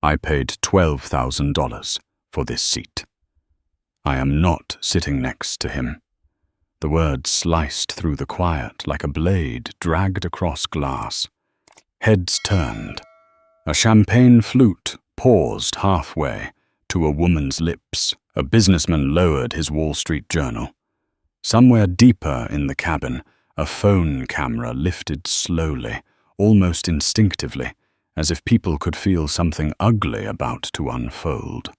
I paid $12,000 for this seat. I am not sitting next to him. The words sliced through the quiet like a blade dragged across glass. Heads turned. A champagne flute paused halfway to a woman's lips. A businessman lowered his Wall Street Journal. Somewhere deeper in the cabin, a phone camera lifted slowly, almost instinctively, as if people could feel something ugly about to unfold.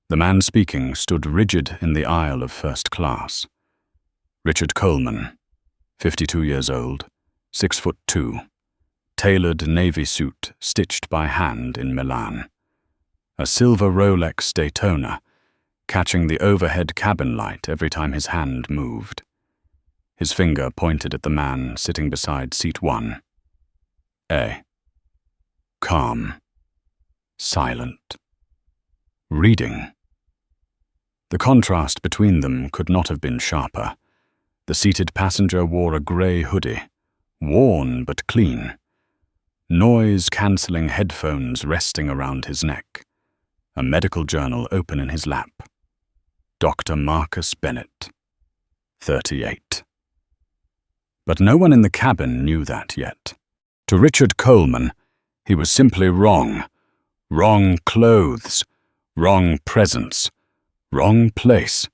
The man speaking stood rigid in the aisle of first class. Richard Coleman, 52 years old, 6'2", tailored navy suit stitched by hand in Milan. A silver Rolex Daytona, catching the overhead cabin light every time his hand moved. His finger pointed at the man sitting beside seat 1. Calm. Silent. Reading. The contrast between them could not have been sharper. The seated passenger wore a grey hoodie, worn but clean. Noise-cancelling headphones resting around his neck. A medical journal open in his lap. Dr. Marcus Bennett, 38. But no one in the cabin knew that yet. To Richard Coleman, he was simply wrong. Wrong clothes, wrong presence, wrong place.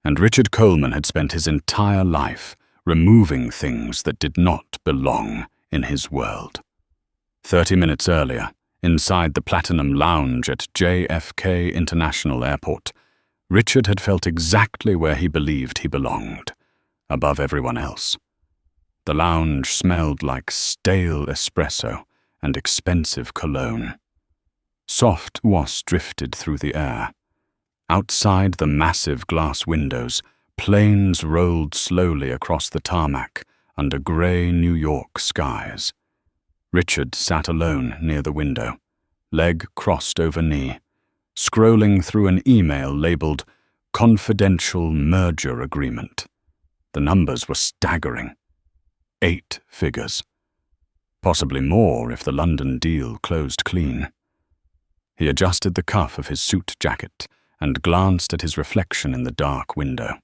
And Richard Coleman had spent his entire life removing things that did not belong in his world. 30 minutes earlier, inside the Platinum Lounge at JFK International Airport, Richard had felt exactly where he believed he belonged, above everyone else. The lounge smelled like stale espresso and expensive cologne. Soft wasps drifted through the air. Outside the massive glass windows, planes rolled slowly across the tarmac under grey New York skies. Richard sat alone near the window, leg crossed over knee, scrolling through an email labeled Confidential Merger Agreement. The numbers were staggering. 8 figures. Possibly more if the London deal closed clean. He adjusted the cuff of his suit jacket and glanced at his reflection in the dark window.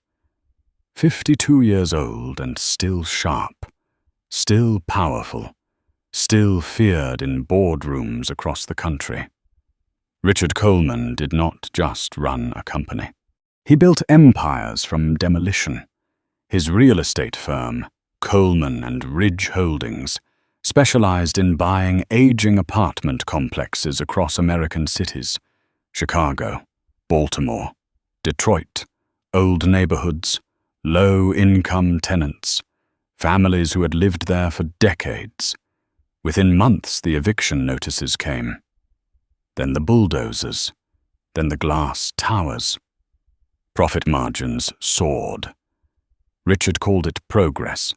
52 years old and still sharp, still powerful, still feared in boardrooms across the country. Richard Coleman did not just run a company. He built empires from demolition. His real estate firm, Coleman and Ridge Holdings, specialized in buying aging apartment complexes across American cities: Chicago, Baltimore, Detroit, old neighborhoods, low-income tenants, families who had lived there for decades. Within months, the eviction notices came. Then the bulldozers, then the glass towers. Profit margins soared. Richard called it progress.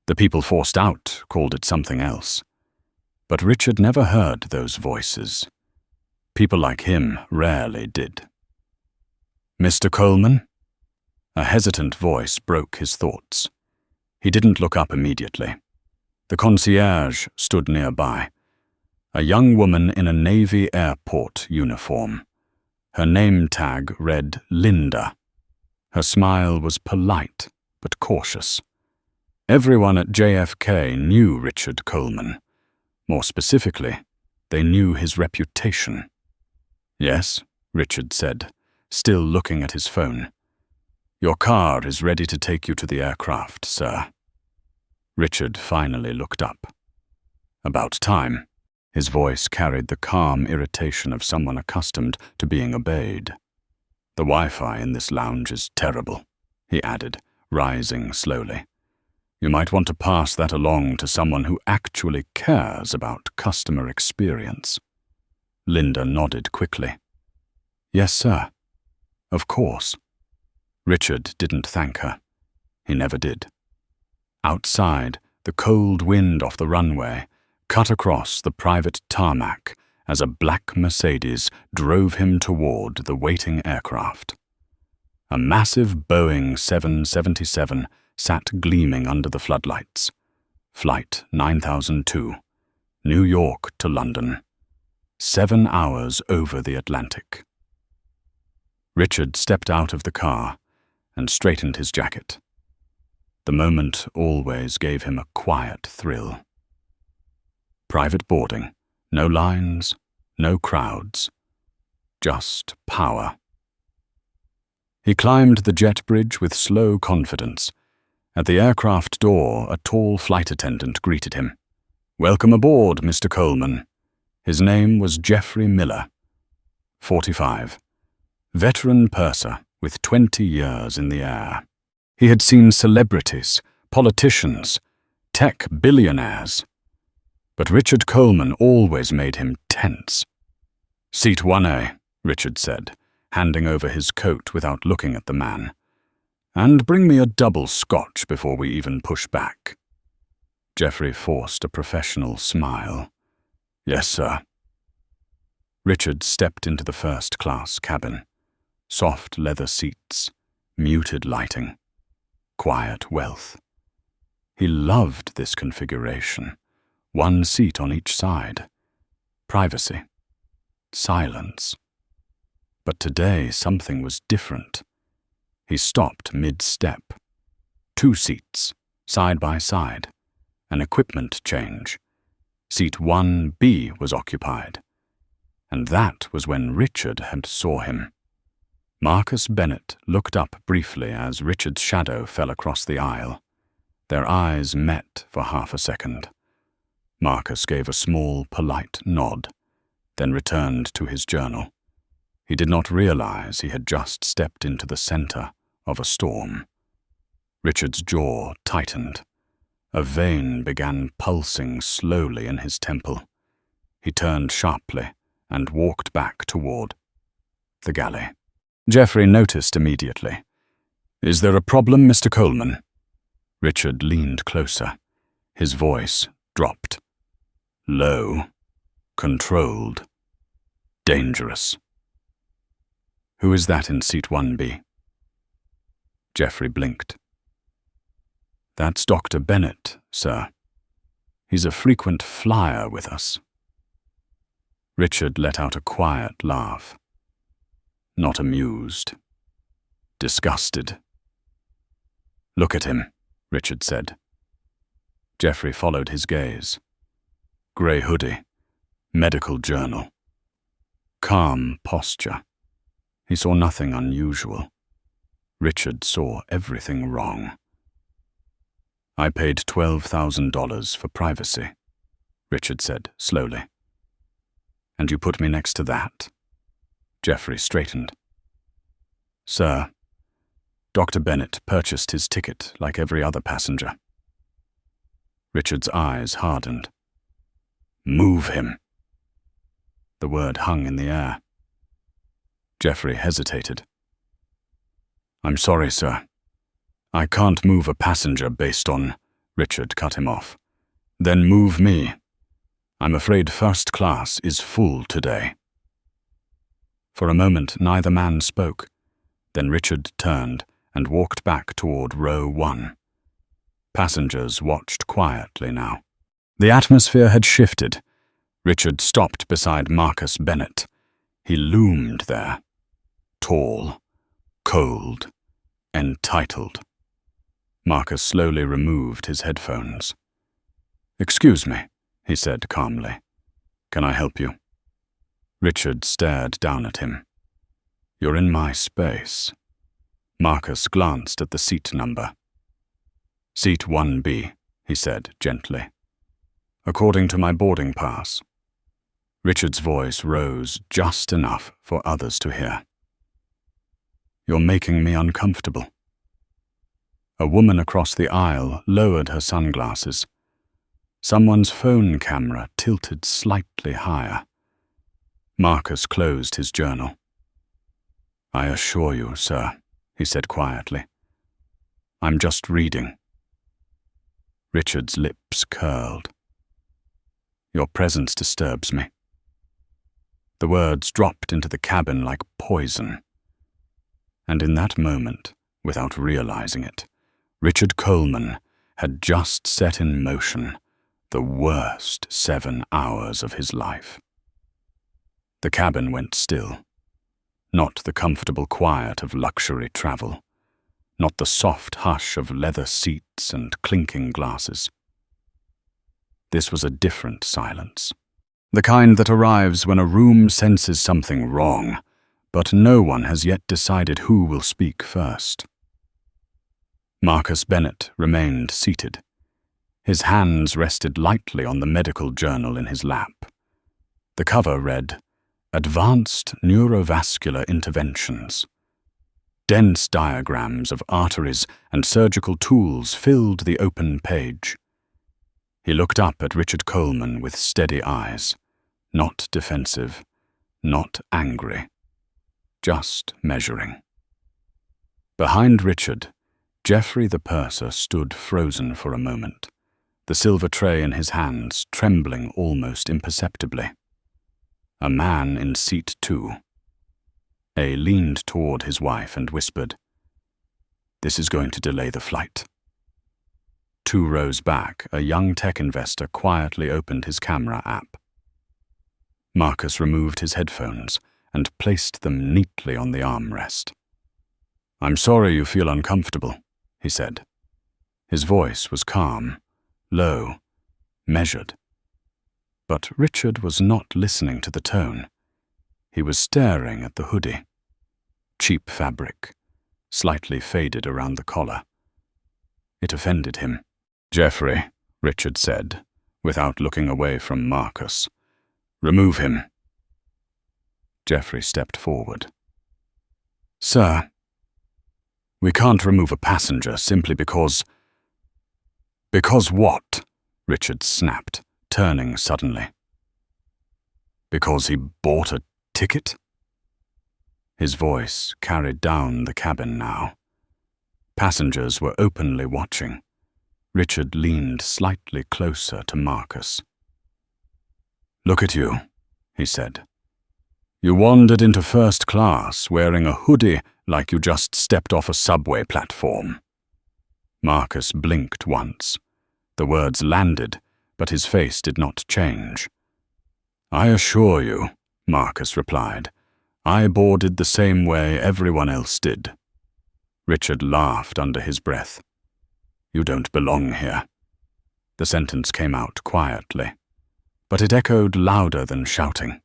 The people forced out called it something else. But Richard never heard those voices. People like him rarely did. Mr. Coleman? A hesitant voice broke his thoughts. He didn't look up immediately. The concierge stood nearby, a young woman in a Navy airport uniform. Her name tag read Linda. Her smile was polite but cautious. Everyone at JFK knew Richard Coleman. More specifically, they knew his reputation. Yes, Richard said, still looking at his phone. Your car is ready to take you to the aircraft, sir. Richard finally looked up. About time. His voice carried the calm irritation of someone accustomed to being obeyed. The Wi-Fi in this lounge is terrible, he added, rising slowly. You might want to pass that along to someone who actually cares about customer experience. Linda nodded quickly. Yes, sir. Of course. Richard didn't thank her. He never did. Outside, the cold wind off the runway cut across the private tarmac as a black Mercedes drove him toward the waiting aircraft. A massive Boeing 777 sat gleaming under the floodlights. Flight 9002, New York to London. 7 hours over the Atlantic. Richard stepped out of the car and straightened his jacket. The moment always gave him a quiet thrill. Private boarding, no lines, no crowds, just power. He climbed the jet bridge with slow confidence. At the aircraft door, a tall flight attendant greeted him. "Welcome aboard, Mr. Coleman." His name was Jeffrey Miller, 45, veteran purser with 20 years in the air. He had seen celebrities, politicians, tech billionaires. But Richard Coleman always made him tense. "Seat 1A, Richard said, handing over his coat without looking at the man. "And bring me a double scotch before we even push back." Jeffrey forced a professional smile. "Yes, sir." Richard stepped into the first-class cabin. Soft leather seats, muted lighting, quiet wealth. He loved this configuration. One seat on each side. Privacy. Silence. But today something was different. He stopped mid-step. 2 seats, side by side. An equipment change. Seat 1B was occupied. And that was when Richard had saw him. Marcus Bennett looked up briefly as Richard's shadow fell across the aisle. Their eyes met for half a second. Marcus gave a small, polite nod, then returned to his journal. He did not realize he had just stepped into the center of a storm. Richard's jaw tightened. A vein began pulsing slowly in his temple. He turned sharply and walked back toward the galley. Jeffrey noticed immediately. "Is there a problem, Mr. Coleman?" Richard leaned closer. His voice dropped. Low, controlled, dangerous. "Who is that in seat 1B? Jeffrey blinked. "That's Dr. Bennett, sir. He's a frequent flyer with us." Richard let out a quiet laugh. Not amused. Disgusted. "Look at him," Richard said. Jeffrey followed his gaze. Grey hoodie, medical journal. Calm posture. He saw nothing unusual. Richard saw everything wrong. "I paid $12,000 for privacy," Richard said slowly. "And you put me next to that?" Jeffrey straightened. "Sir, Dr. Bennett purchased his ticket like every other passenger." Richard's eyes hardened. "Move him." The word hung in the air. Jeffrey hesitated. "I'm sorry, sir. I can't move a passenger based on—" Richard cut him off. "Then move me. I'm afraid first class is full today." For a moment, neither man spoke. Then Richard turned and walked back toward row 1. Passengers watched quietly now. The atmosphere had shifted. Richard stopped beside Marcus Bennett. He loomed there. Tall, cold, entitled. Marcus slowly removed his headphones. "Excuse me," he said calmly. "Can I help you?" Richard stared down at him. "You're in my space." Marcus glanced at the seat number. "Seat 1B, he said gently. "According to my boarding pass." Richard's voice rose just enough for others to hear. "You're making me uncomfortable." A woman across the aisle lowered her sunglasses. Someone's phone camera tilted slightly higher. Marcus closed his journal. "I assure you, sir," he said quietly, "I'm just reading." Richard's lips curled. "Your presence disturbs me." The words dropped into the cabin like poison. And in that moment, without realizing it, Richard Coleman had just set in motion the worst 7 hours of his life. The cabin went still. Not the comfortable quiet of luxury travel. Not the soft hush of leather seats and clinking glasses. This was a different silence. The kind that arrives when a room senses something wrong, but no one has yet decided who will speak first. Marcus Bennett remained seated. His hands rested lightly on the medical journal in his lap. The cover read, "Advanced Neurovascular Interventions." Dense diagrams of arteries and surgical tools filled the open page. He looked up at Richard Coleman with steady eyes, not defensive, not angry, just measuring. Behind Richard, Geoffrey the purser stood frozen for a moment, the silver tray in his hands trembling almost imperceptibly. A man in seat 2. A leaned toward his wife and whispered, "This is going to delay the flight." 2 rows back, a young tech investor quietly opened his camera app. Marcus removed his headphones and placed them neatly on the armrest. "I'm sorry you feel uncomfortable," he said. His voice was calm, low, measured. But Richard was not listening to the tone. He was staring at the hoodie. Cheap fabric, slightly faded around the collar. It offended him. "Geoffrey," Richard said, without looking away from Marcus. "Remove him." Geoffrey stepped forward. "Sir, we can't remove a passenger simply because—" "Because what?" Richard snapped, turning suddenly. "Because he bought a ticket?" His voice carried down the cabin now. Passengers were openly watching. Richard leaned slightly closer to Marcus. "Look at you," he said. "You wandered into first class wearing a hoodie like you just stepped off a subway platform." Marcus blinked once. The words landed, but his face did not change. "I assure you," Marcus replied, "I boarded the same way everyone else did." Richard laughed under his breath. "You don't belong here." The sentence came out quietly, but it echoed louder than shouting.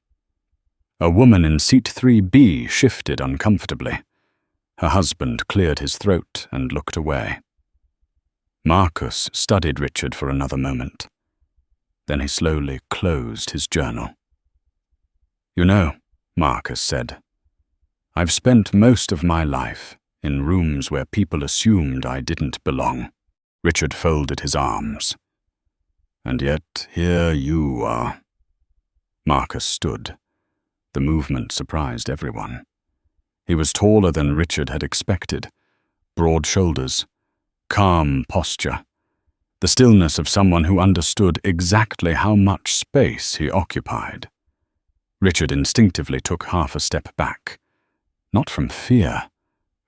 A woman in seat 3B shifted uncomfortably. Her husband cleared his throat and looked away. Marcus studied Richard for another moment. Then he slowly closed his journal. "You know," Marcus said, "I've spent most of my life in rooms where people assumed I didn't belong." Richard folded his arms. "And yet here you are." Marcus stood. The movement surprised everyone. He was taller than Richard had expected, broad shoulders, calm posture, the stillness of someone who understood exactly how much space he occupied. Richard instinctively took half a step back, not from fear,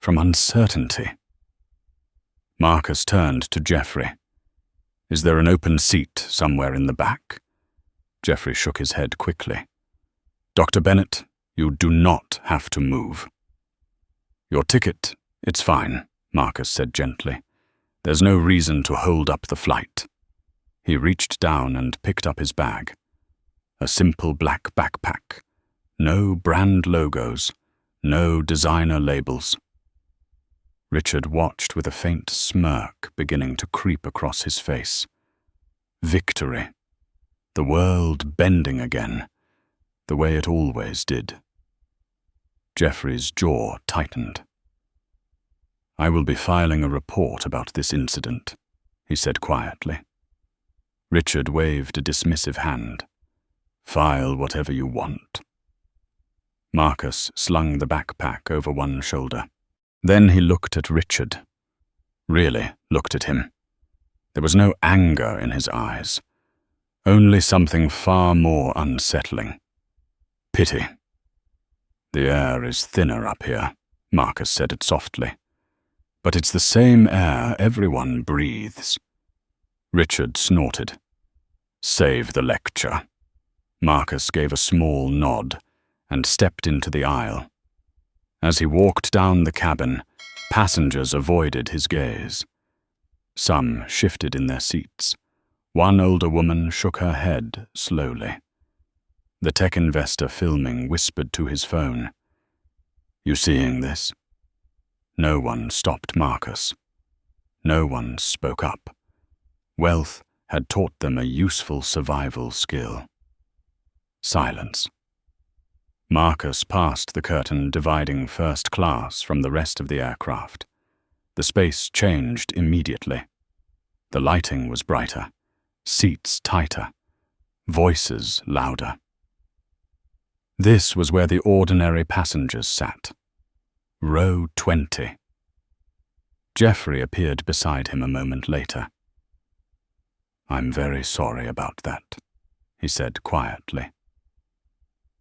from uncertainty. Marcus turned to Geoffrey. "Is there an open seat somewhere in the back?" Geoffrey shook his head quickly. "Dr. Bennett, you do not have to move." "Your ticket, it's fine," Marcus said gently. "There's no reason to hold up the flight." He reached down and picked up his bag. A simple black backpack. No brand logos. No designer labels. Richard watched with a faint smirk beginning to creep across his face. Victory. The world bending again, the way it always did. Geoffrey's jaw tightened. "I will be filing a report about this incident," he said quietly. Richard waved a dismissive hand. "File whatever you want." Marcus slung the backpack over one shoulder. Then he looked at Richard. Really looked at him. There was no anger in his eyes. Only something far more unsettling. Pity. "The air is thinner up here," Marcus said it softly. "But it's the same air everyone breathes." Richard snorted. "Save the lecture." Marcus gave a small nod, and stepped into the aisle. As he walked down the cabin, passengers avoided his gaze. Some shifted in their seats. One older woman shook her head slowly. The tech investor filming whispered to his phone, "You seeing this?" No one stopped Marcus. No one spoke up. Wealth had taught them a useful survival skill. Silence. Marcus passed the curtain dividing first class from the rest of the aircraft. The space changed immediately. The lighting was brighter, seats tighter, voices louder. This was where the ordinary passengers sat. Row 20. Jeffrey appeared beside him a moment later. "I'm very sorry about that," he said quietly.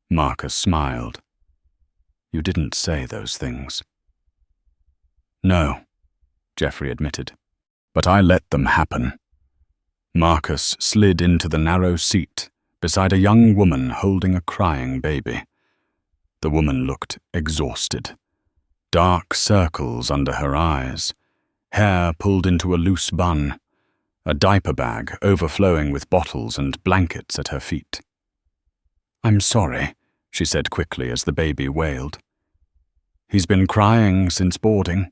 Marcus smiled. "You didn't say those things." "No," Jeffrey admitted, "but I let them happen." Marcus slid into the narrow seat beside a young woman holding a crying baby. The woman looked exhausted. Dark circles under her eyes, hair pulled into a loose bun, a diaper bag overflowing with bottles and blankets at her feet. "I'm sorry," she said quickly as the baby wailed. "He's been crying since boarding."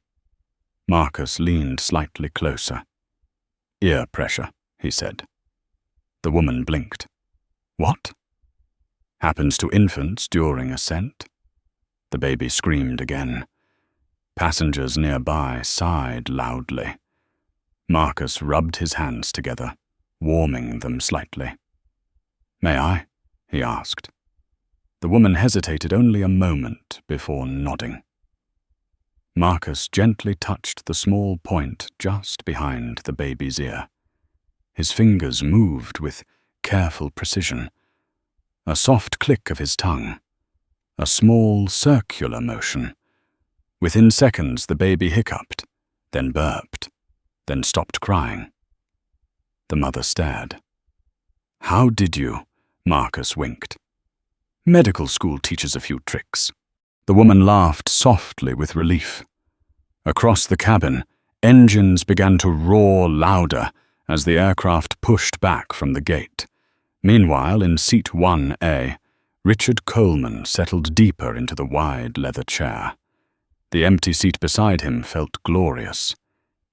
Marcus leaned slightly closer. "Ear pressure," he said. The woman blinked. "What?" "Happens to infants during ascent." The baby screamed again. Passengers nearby sighed loudly. Marcus rubbed his hands together, warming them slightly. "May I?" he asked. The woman hesitated only a moment before nodding. Marcus gently touched the small point just behind the baby's ear. His fingers moved with careful precision. A soft click of his tongue. A small circular motion. Within seconds, the baby hiccuped, then burped, then stopped crying. The mother stared. "How did you?" Marcus winked. "Medical school teaches a few tricks." The woman laughed softly with relief. Across the cabin, engines began to roar louder as the aircraft pushed back from the gate. Meanwhile, in seat 1A, Richard Coleman settled deeper into the wide leather chair. The empty seat beside him felt glorious.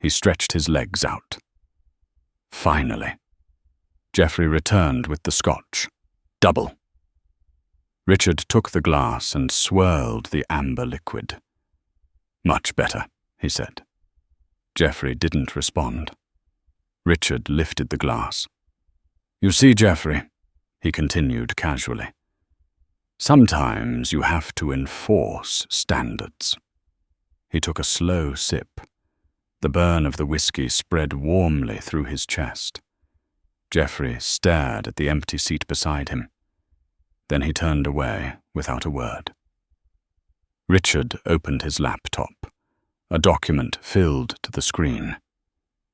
He stretched his legs out. Finally. Jeffrey returned with the scotch. "Double." Richard took the glass and swirled the amber liquid. "Much better," he said. Jeffrey didn't respond. Richard lifted the glass. "You see, Jeffrey," he continued casually, "sometimes you have to enforce standards." He took a slow sip. The burn of the whiskey spread warmly through his chest. Jeffrey stared at the empty seat beside him. Then he turned away without a word. Richard opened his laptop. A document filled to the screen.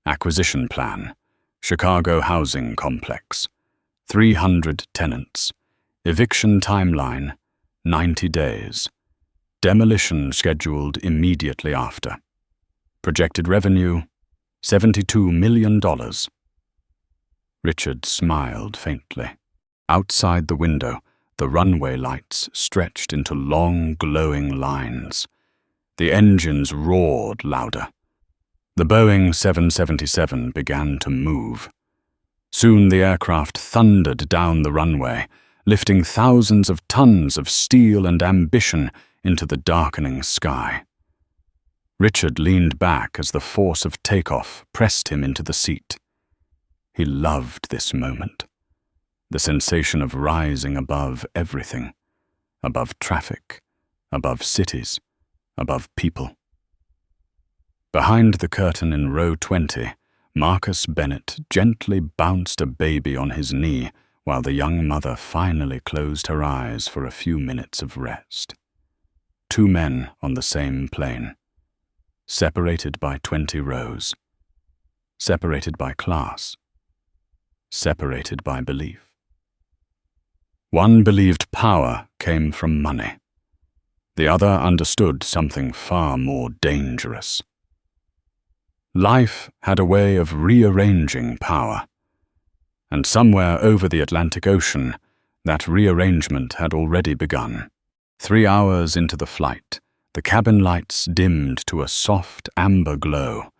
Acquisition plan. Chicago housing complex. 300 tenants. Eviction timeline, 90 days. Demolition scheduled immediately after. Projected revenue, $72 million. Richard smiled faintly. Outside the window, the runway lights stretched into long, glowing lines. The engines roared louder. The Boeing 777 began to move. Soon the aircraft thundered down the runway, lifting thousands of tons of steel and ambition into the darkening sky. Richard leaned back as the force of takeoff pressed him into the seat. He loved this moment. The sensation of rising above everything, above traffic, above cities, above people. Behind the curtain in row 20, Marcus Bennett gently bounced a baby on his knee while the young mother finally closed her eyes for a few minutes of rest. Two men on the same plane, separated by 20 rows, separated by class, separated by belief. One believed power came from money. The other understood something far more dangerous. Life had a way of rearranging power, and somewhere over the Atlantic Ocean, that rearrangement had already begun. 3 hours into the flight, the cabin lights dimmed to a soft amber glow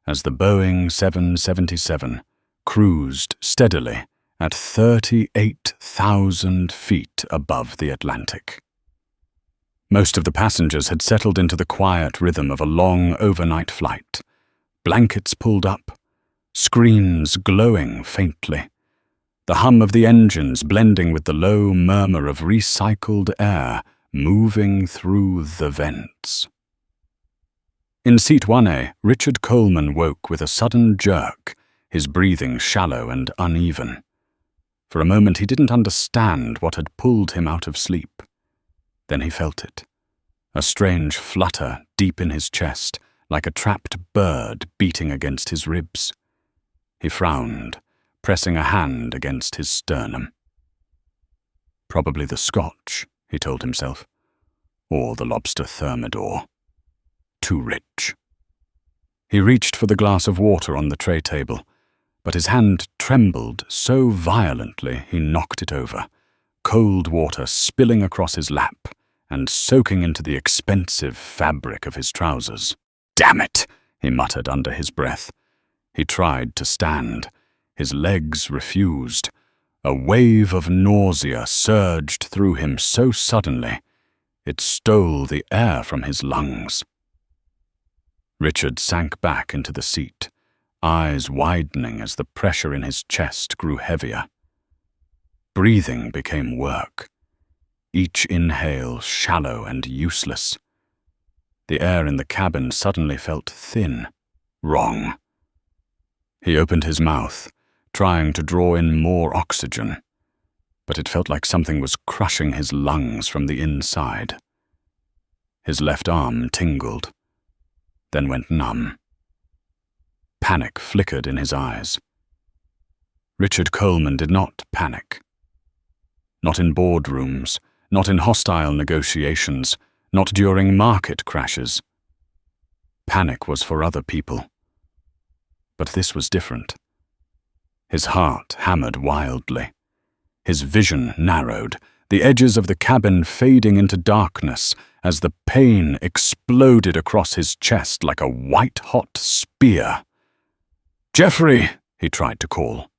as the Boeing 777 cruised steadily at 38,000 feet above the Atlantic. Most of the passengers had settled into the quiet rhythm of a long overnight flight, blankets pulled up, screens glowing faintly, the hum of the engines blending with the low murmur of recycled air moving through the vents. In seat 1A, Richard Coleman woke with a sudden jerk, his breathing shallow and uneven. For a moment he didn't understand what had pulled him out of sleep. Then he felt it, a strange flutter deep in his chest, like a trapped bird beating against his ribs. He frowned, pressing a hand against his sternum. Probably the Scotch, he told himself, or the lobster thermidor. Too rich. He reached for the glass of water on the tray table, but his hand trembled so violently he knocked it over, cold water spilling across his lap and soaking into the expensive fabric of his trousers. "Damn it!" he muttered under his breath. He tried to stand. His legs refused. A wave of nausea surged through him so suddenly, it stole the air from his lungs. Richard sank back into the seat, eyes widening as the pressure in his chest grew heavier. Breathing became work, each inhale shallow and useless. The air in the cabin suddenly felt thin, wrong. He opened his mouth, trying to draw in more oxygen, but it felt like something was crushing his lungs from the inside. His left arm tingled, then went numb. Panic flickered in his eyes. Richard Coleman did not panic. Not in boardrooms, not in hostile negotiations, not during market crashes. Panic was for other people. But this was different. His heart hammered wildly. His vision narrowed, the edges of the cabin fading into darkness as the pain exploded across his chest like a white-hot spear. "Geoffrey!" he tried to call.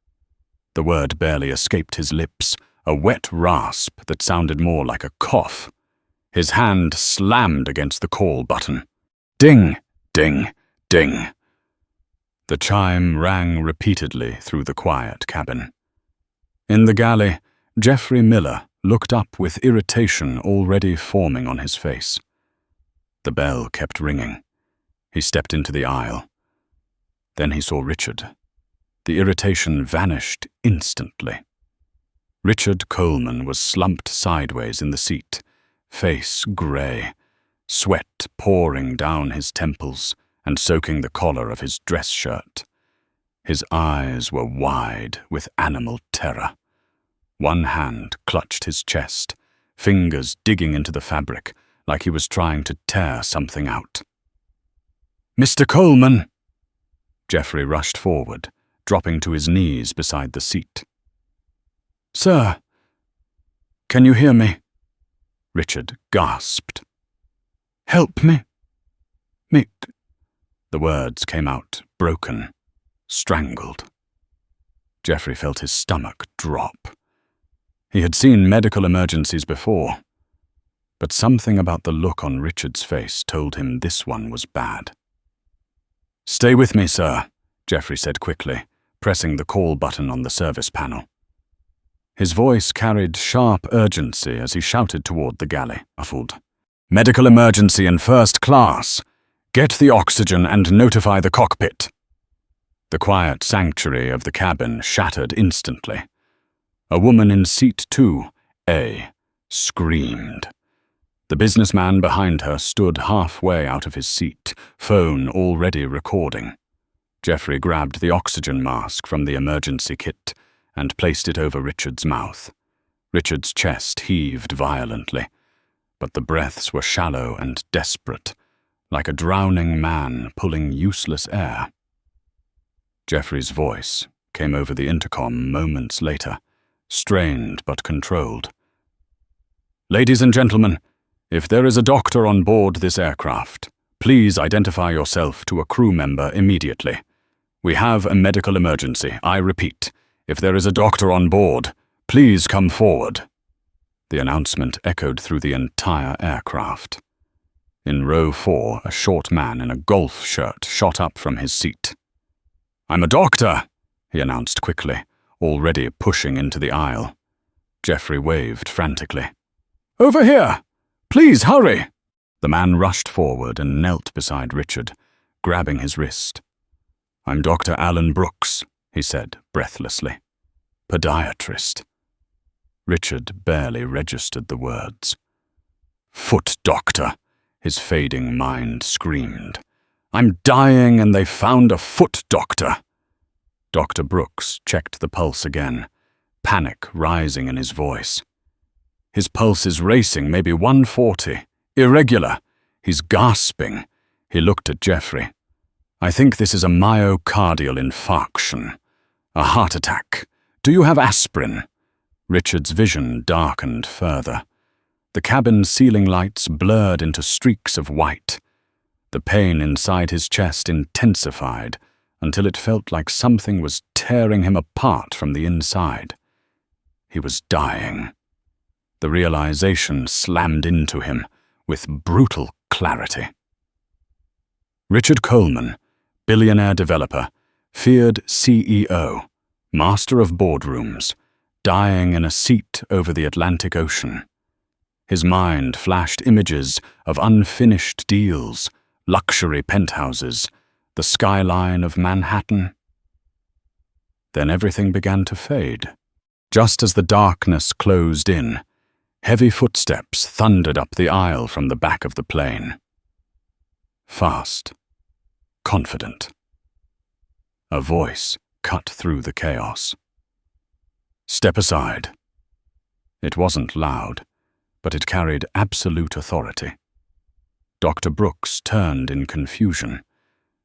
The word barely escaped his lips, a wet rasp that sounded more like a cough. His hand slammed against the call button. Ding, ding, ding. The chime rang repeatedly through the quiet cabin. In the galley, Geoffrey Miller looked up with irritation already forming on his face. The bell kept ringing. He stepped into the aisle. Then he saw Richard. The irritation vanished instantly. Richard Coleman was slumped sideways in the seat, face grey, sweat pouring down his temples and soaking the collar of his dress shirt. His eyes were wide with animal terror. One hand clutched his chest, fingers digging into the fabric like he was trying to tear something out. "Mr. Coleman!" Geoffrey rushed forward, dropping to his knees beside the seat. "Sir, can you hear me?" Richard gasped. "Help me. Mick." The words came out broken, strangled. Geoffrey felt his stomach drop. He had seen medical emergencies before, but something about the look on Richard's face told him this one was bad. "Stay with me, sir," Geoffrey said quickly, pressing the call button on the service panel. His voice carried sharp urgency as he shouted toward the galley, muffled. "Medical emergency in first class. Get the oxygen and notify the cockpit." The quiet sanctuary of the cabin shattered instantly. A woman in seat 2A screamed. The businessman behind her stood halfway out of his seat, phone already recording. Geoffrey grabbed the oxygen mask from the emergency kit and placed it over Richard's mouth. Richard's chest heaved violently, but the breaths were shallow and desperate, like a drowning man pulling useless air. Geoffrey's voice came over the intercom moments later, strained but controlled. "Ladies and gentlemen, if there is a doctor on board this aircraft, please identify yourself to a crew member immediately. We have a medical emergency. I repeat, if there is a doctor on board, please come forward." The announcement echoed through the entire aircraft. In row 4, a short man in a golf shirt shot up from his seat. "I'm a doctor," he announced quickly, already pushing into the aisle. Geoffrey waved frantically. "Over here! Please hurry!" The man rushed forward and knelt beside Richard, grabbing his wrist. "I'm Dr. Alan Brooks," he said breathlessly. "Podiatrist." Richard barely registered the words. "Foot doctor," his fading mind screamed. "I'm dying and they found a foot doctor." Dr. Brooks checked the pulse again, panic rising in his voice. "His pulse is racing, maybe 140. Irregular. He's gasping." He looked at Geoffrey. "I think this is a myocardial infarction. A heart attack. Do you have aspirin?" Richard's vision darkened further. The cabin ceiling lights blurred into streaks of white. The pain inside his chest intensified until it felt like something was tearing him apart from the inside. He was dying. The realization slammed into him with brutal clarity. Richard Coleman, billionaire developer, feared CEO, master of boardrooms, dying in a seat over the Atlantic Ocean. His mind flashed images of unfinished deals, luxury penthouses, the skyline of Manhattan. Then everything began to fade. Just as the darkness closed in, heavy footsteps thundered up the aisle from the back of the plane. Fast, confident. A voice cut through the chaos. "Step aside." It wasn't loud, but it carried absolute authority. Dr. Brooks turned in confusion.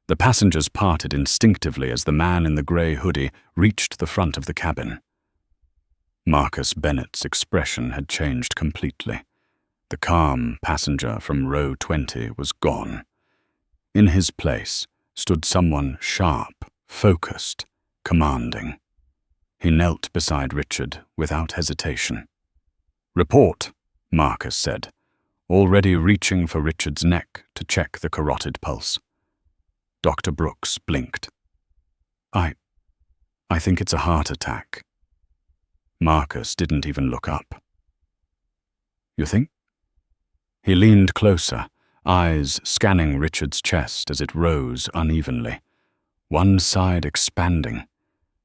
The passengers parted instinctively as the man in the grey hoodie reached the front of the cabin. Marcus Bennett's expression had changed completely. The calm passenger from row 20 was gone. In his place stood someone sharp, focused, commanding. He knelt beside Richard without hesitation. "Report," Marcus said, already reaching for Richard's neck to check the carotid pulse. Dr. Brooks blinked. I think it's a heart attack." Marcus didn't even look up. "You think?" He leaned closer, eyes scanning Richard's chest as it rose unevenly, one side expanding,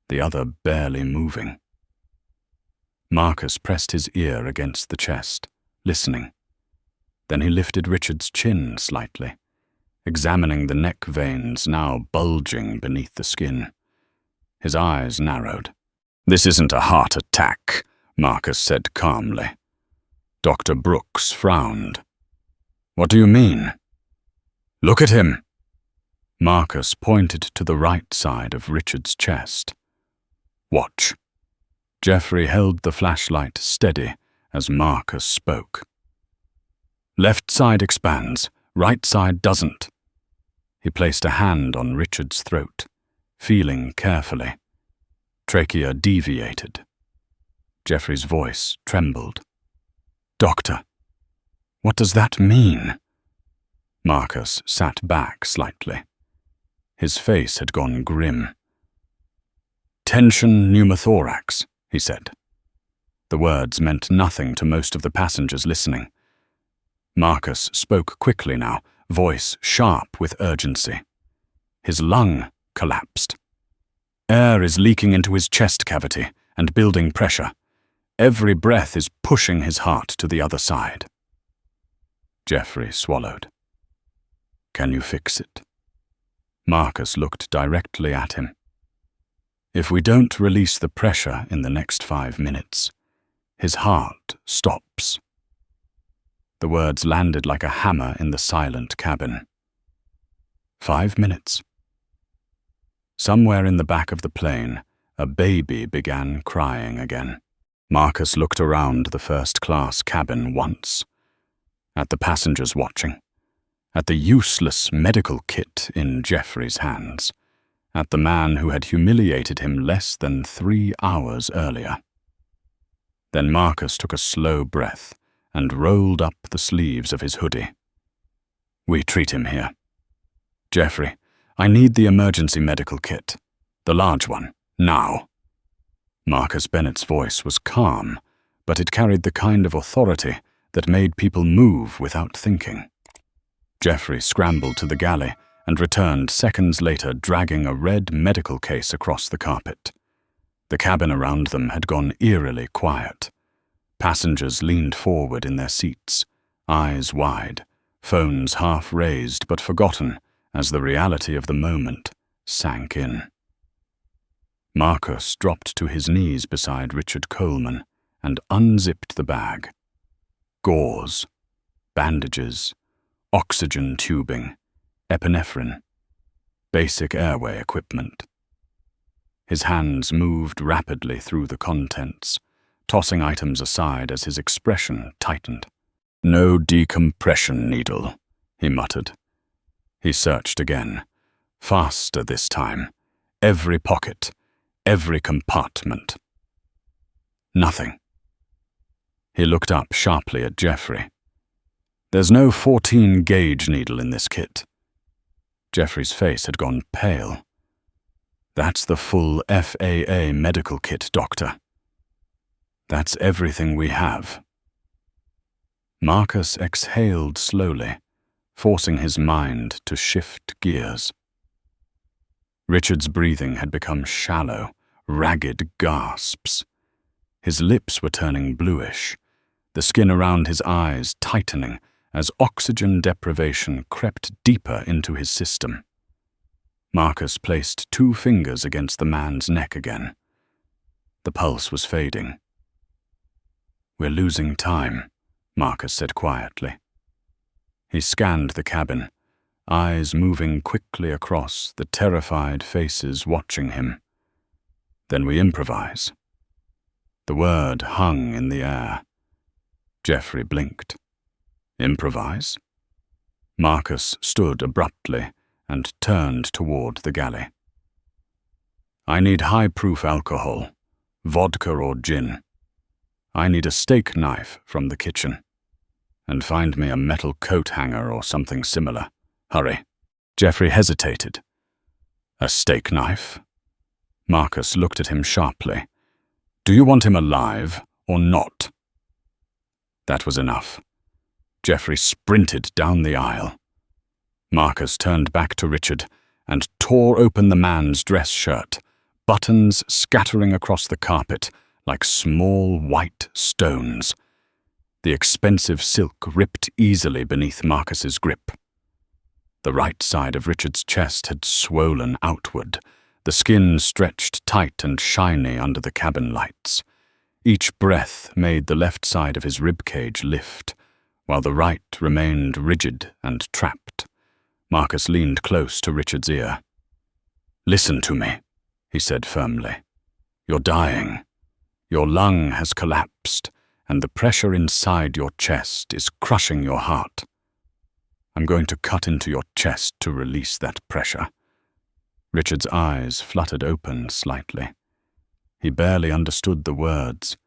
the other barely moving. Marcus pressed his ear against the chest, listening. Then he lifted Richard's chin slightly, examining the neck veins now bulging beneath the skin. His eyes narrowed. "This isn't a heart attack," Marcus said calmly. Dr. Brooks frowned. "What do you mean?" "Look at him." Marcus pointed to the right side of Richard's chest. "Watch." Geoffrey held the flashlight steady as Marcus spoke. "Left side expands, right side doesn't." He placed a hand on Richard's throat, feeling carefully. Trachea deviated. Geoffrey's voice trembled. "Doctor, what does that mean?" Marcus sat back slightly. His face had gone grim. "Tension pneumothorax," he said. The words meant nothing to most of the passengers listening. Marcus spoke quickly now, voice sharp with urgency. His lung collapsed. Air is leaking into his chest cavity and building pressure. Every breath is pushing his heart to the other side. Geoffrey swallowed. "Can you fix it?" Marcus looked directly at him. "If we don't release the pressure in the next 5 minutes, His heart stops. The words landed like a hammer in the silent cabin. 5 minutes. Somewhere in the back of the plane, a baby began crying again. Marcus looked around the first-class cabin once, at the passengers watching, at the useless medical kit in Jeffrey's hands, at the man who had humiliated him less than 3 hours earlier. Then Marcus took a slow breath and rolled up the sleeves of his hoodie. "We treat him here. Jeffrey, I need the emergency medical kit. The large one, now." Marcus Bennett's voice was calm, but it carried the kind of authority that made people move without thinking. Jeffrey scrambled to the galley and returned seconds later dragging a red medical case across the carpet. The cabin around them had gone eerily quiet. Passengers leaned forward in their seats, eyes wide, phones half raised but forgotten as the reality of the moment sank in. Marcus dropped to his knees beside Richard Coleman and unzipped the bag. Gauze, bandages, oxygen tubing, epinephrine, basic airway equipment. His hands moved rapidly through the contents, tossing items aside as his expression tightened. "No decompression needle," he muttered. He searched again, faster this time, every pocket, every compartment. Nothing. He looked up sharply at Jeffrey. "There's no 14-gauge needle in this kit." Jeffrey's face had gone pale. "That's the full FAA medical kit, Doctor. That's everything we have." Marcus exhaled slowly, forcing his mind to shift gears. Richard's breathing had become shallow, ragged gasps. His lips were turning bluish, the skin around his eyes tightening as oxygen deprivation crept deeper into his system. Marcus placed 2 fingers against the man's neck again. The pulse was fading. "We're losing time," Marcus said quietly. He scanned the cabin, eyes moving quickly across the terrified faces watching him. "Then we improvise." The word hung in the air. Jeffrey blinked. "Improvise?" Marcus stood abruptly and turned toward the galley. "I need high-proof alcohol, vodka or gin. I need a steak knife from the kitchen. And find me a metal coat hanger or something similar. Hurry." Jeffrey hesitated. "A steak knife?" Marcus looked at him sharply. "Do you want him alive or not?" That was enough. Jeffrey sprinted down the aisle. Marcus turned back to Richard and tore open the man's dress shirt, buttons scattering across the carpet like small white stones. The expensive silk ripped easily beneath Marcus's grip. The right side of Richard's chest had swollen outward, the skin stretched tight and shiny under the cabin lights. Each breath made the left side of his ribcage lift, while the right remained rigid and trapped. Marcus leaned close to Richard's ear. "Listen to me," he said firmly. "You're dying. Your lung has collapsed, and the pressure inside your chest is crushing your heart. I'm going to cut into your chest to release that pressure." Richard's eyes fluttered open slightly. He barely understood the words,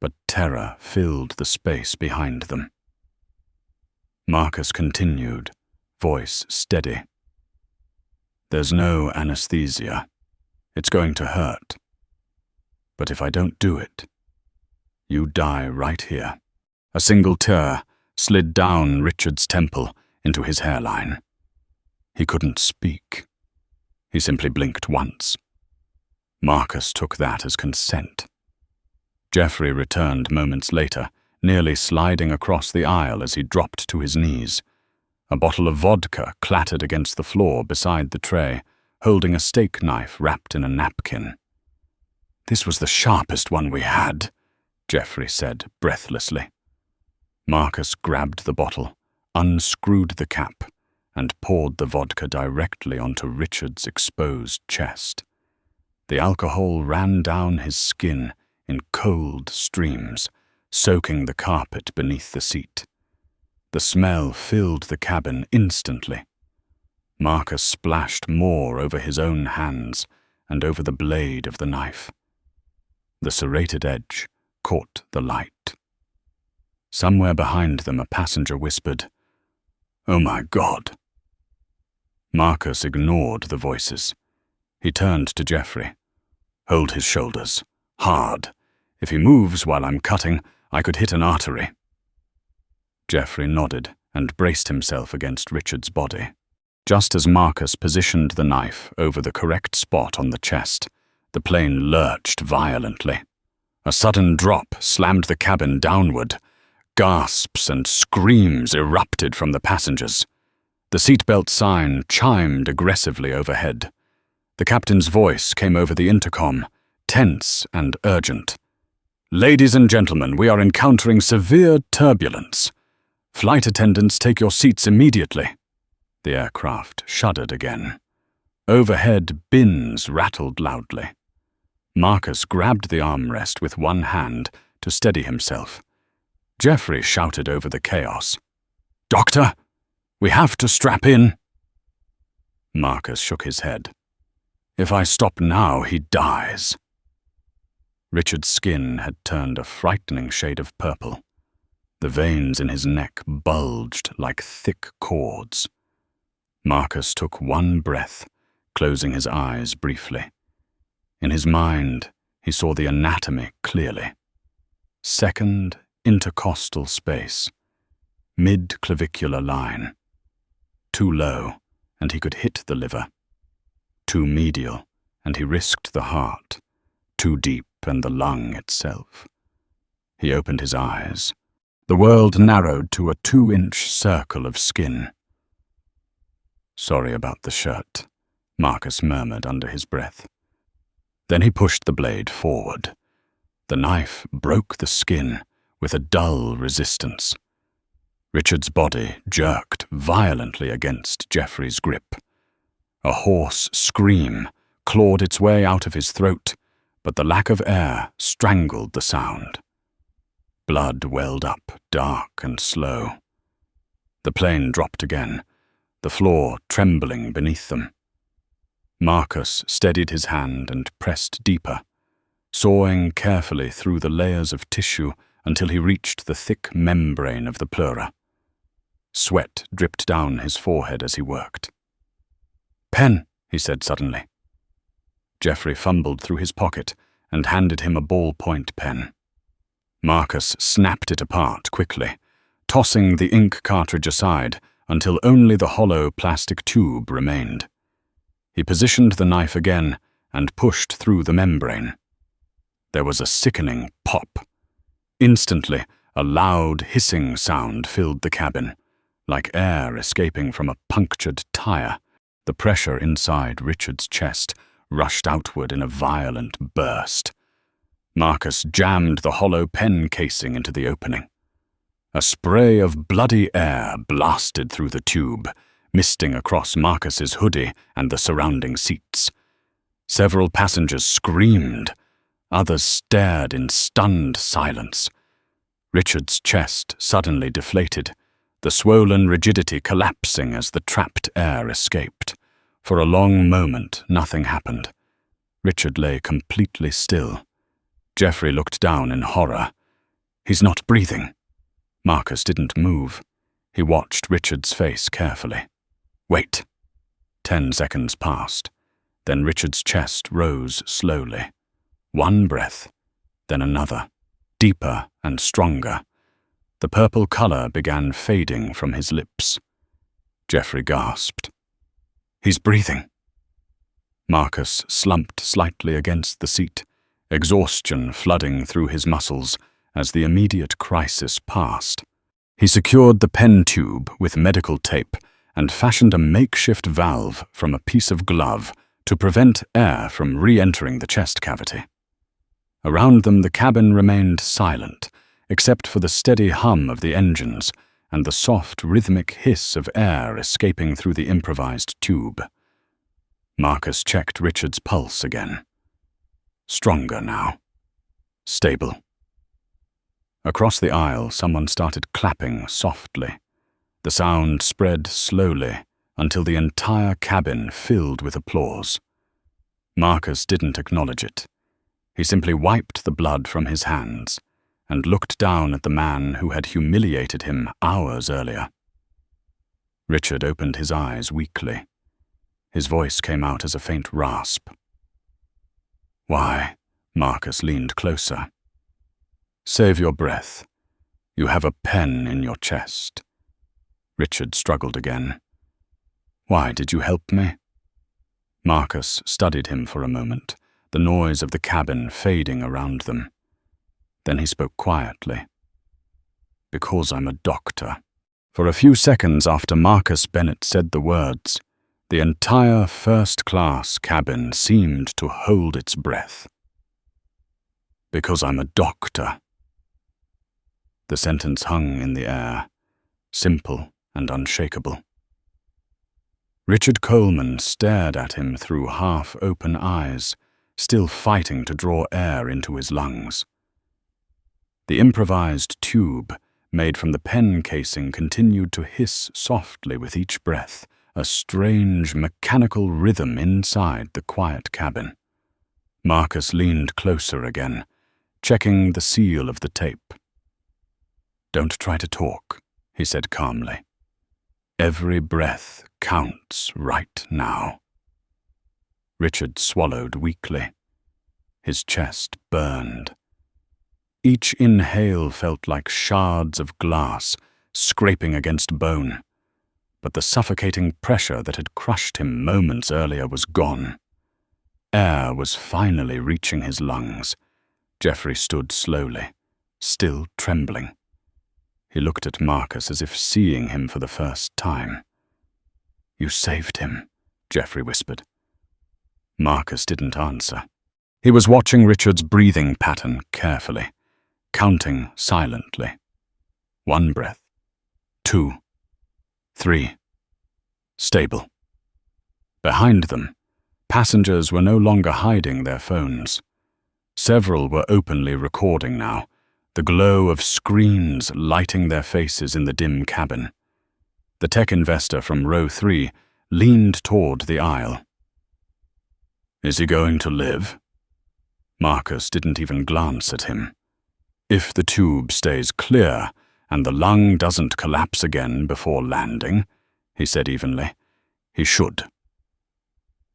but terror filled the space behind them. Marcus continued, voice steady. "There's no anesthesia. It's going to hurt. But if I don't do it, you die right here." A single tear slid down Richard's temple into his hairline. He couldn't speak. He simply blinked once. Marcus took that as consent. Jeffrey returned moments later, nearly sliding across the aisle as he dropped to his knees. A bottle of vodka clattered against the floor beside the tray, holding a steak knife wrapped in a napkin. "This was the sharpest one we had," Geoffrey said breathlessly. Marcus grabbed the bottle, unscrewed the cap, and poured the vodka directly onto Richard's exposed chest. The alcohol ran down his skin in cold streams, soaking the carpet beneath the seat. The smell filled the cabin instantly. Marcus splashed more over his own hands and over the blade of the knife. The serrated edge caught the light. Somewhere behind them a passenger whispered, "Oh my God." Marcus ignored the voices. He turned to Geoffrey. "Hold his shoulders. Hard. If he moves while I'm cutting, I could hit an artery." Geoffrey nodded and braced himself against Richard's body. Just as Marcus positioned the knife over the correct spot on the chest, the plane lurched violently. A sudden drop slammed the cabin downward. Gasps and screams erupted from the passengers. The seatbelt sign chimed aggressively overhead. The captain's voice came over the intercom, tense and urgent. "Ladies and gentlemen, we are encountering severe turbulence. Flight attendants, take your seats immediately." The aircraft shuddered again. Overhead, bins rattled loudly. Marcus grabbed the armrest with one hand to steady himself. Geoffrey shouted over the chaos, "Doctor, we have to strap in." Marcus shook his head. "If I stop now, he dies." Richard's skin had turned a frightening shade of purple. The veins in his neck bulged like thick cords. Marcus took one breath, closing his eyes briefly. In his mind, he saw the anatomy clearly. Second intercostal space, mid-clavicular line. Too low, and he could hit the liver. Too medial, and he risked the heart. Too deep, and the lung itself. He opened his eyes. The world narrowed to a 2-inch circle of skin. "Sorry about the shirt," Marcus murmured under his breath. Then he pushed the blade forward. The knife broke the skin with a dull resistance. Richard's body jerked violently against Geoffrey's grip. A hoarse scream clawed its way out of his throat, but the lack of air strangled the sound. Blood welled up, dark and slow. The plane dropped again, the floor trembling beneath them. Marcus steadied his hand and pressed deeper, sawing carefully through the layers of tissue until he reached the thick membrane of the pleura. Sweat dripped down his forehead as he worked. "Pen," he said suddenly. Geoffrey fumbled through his pocket and handed him a ballpoint pen. Marcus snapped it apart quickly, tossing the ink cartridge aside until only the hollow plastic tube remained. He positioned the knife again and pushed through the membrane. There was a sickening pop. Instantly, a loud hissing sound filled the cabin, like air escaping from a punctured tire. The pressure inside Richard's chest rushed outward in a violent burst. Marcus jammed the hollow pen casing into the opening. A spray of bloody air blasted through the tube, misting across Marcus's hoodie and the surrounding seats. Several passengers screamed. Others stared in stunned silence. Richard's chest suddenly deflated, the swollen rigidity collapsing as the trapped air escaped. For a long moment, nothing happened. Richard lay completely still. Geoffrey looked down in horror. "He's not breathing." Marcus didn't move. He watched Richard's face carefully. "Wait." 10 seconds passed. Then Richard's chest rose slowly. One breath, then another, deeper and stronger. The purple color began fading from his lips. Geoffrey gasped. "He's breathing." Marcus slumped slightly against the seat, exhaustion flooding through his muscles as the immediate crisis passed. He secured the pen tube with medical tape and fashioned a makeshift valve from a piece of glove to prevent air from re-entering the chest cavity. Around them the cabin remained silent, except for the steady hum of the engines and the soft, rhythmic hiss of air escaping through the improvised tube. Marcus checked Richard's pulse again. Stronger now. Stable. Across the aisle, someone started clapping softly. The sound spread slowly until the entire cabin filled with applause. Marcus didn't acknowledge it. He simply wiped the blood from his hands and looked down at the man who had humiliated him hours earlier. Richard opened his eyes weakly. His voice came out as a faint rasp. "Why?" Marcus leaned closer. "Save your breath. You have a pen in your chest." Richard struggled again. "Why did you help me?" Marcus studied him for a moment, the noise of the cabin fading around them. Then he spoke quietly. "Because I'm a doctor." For a few seconds after Marcus Bennett said the words, the entire first-class cabin seemed to hold its breath. "Because I'm a doctor." The sentence hung in the air, simple and unshakable. Richard Coleman stared at him through half-open eyes, still fighting to draw air into his lungs. The improvised tube made from the pen casing continued to hiss softly with each breath, a strange mechanical rhythm inside the quiet cabin. Marcus leaned closer again, checking the seal of the tape. "Don't try to talk," he said calmly. "Every breath counts right now." Richard swallowed weakly. His chest burned. Each inhale felt like shards of glass scraping against bone, but the suffocating pressure that had crushed him moments earlier was gone. Air was finally reaching his lungs. Jeffrey stood slowly, still trembling. He looked at Marcus as if seeing him for the first time. "You saved him," Jeffrey whispered. Marcus didn't answer. He was watching Richard's breathing pattern carefully, counting silently. 1 breath. 2. 3. Stable. Behind them, passengers were no longer hiding their phones. Several were openly recording now, the glow of screens lighting their faces in the dim cabin. The tech investor from row 3 leaned toward the aisle. "Is he going to live?" Marcus didn't even glance at him. "If the tube stays clear and the lung doesn't collapse again before landing," he said evenly, "he should."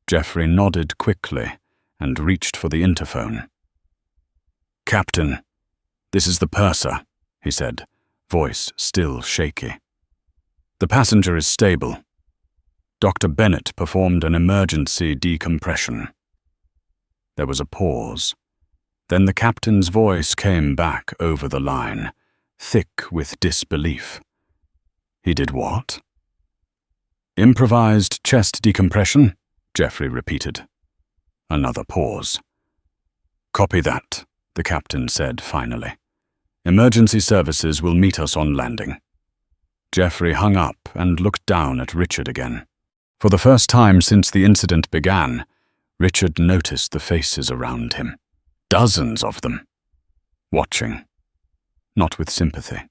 Jeffrey nodded quickly and reached for the interphone. "Captain, this is the purser," he said, voice still shaky. "The passenger is stable. Dr. Bennett performed an emergency decompression." There was a pause. Then the captain's voice came back over the line, thick with disbelief. "He did what?" "Improvised chest decompression," Jeffrey repeated. Another pause. "Copy that," the captain said finally. "Emergency services will meet us on landing." Jeffrey hung up and looked down at Richard again. For the first time since the incident began, Richard noticed the faces around him. Dozens of them. Watching. Not with sympathy.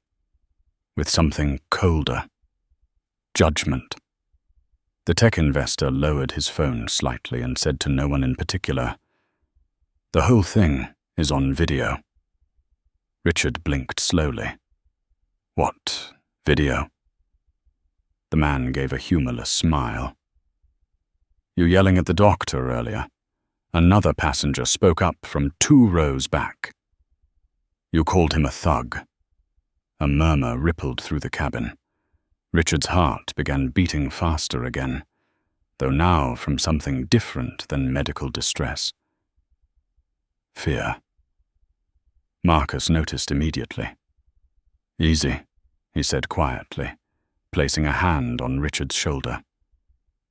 With something colder. Judgment. The tech investor lowered his phone slightly and said to no one in particular, "The whole thing is on video." Richard blinked slowly. "What video?" The man gave a humorless smile. "You yelling at the doctor earlier?" Another passenger spoke up from 2 rows back. "You called him a thug." A murmur rippled through the cabin. Richard's heart began beating faster again, though now from something different than medical distress. Fear. Marcus noticed immediately. "Easy," he said quietly, placing a hand on Richard's shoulder.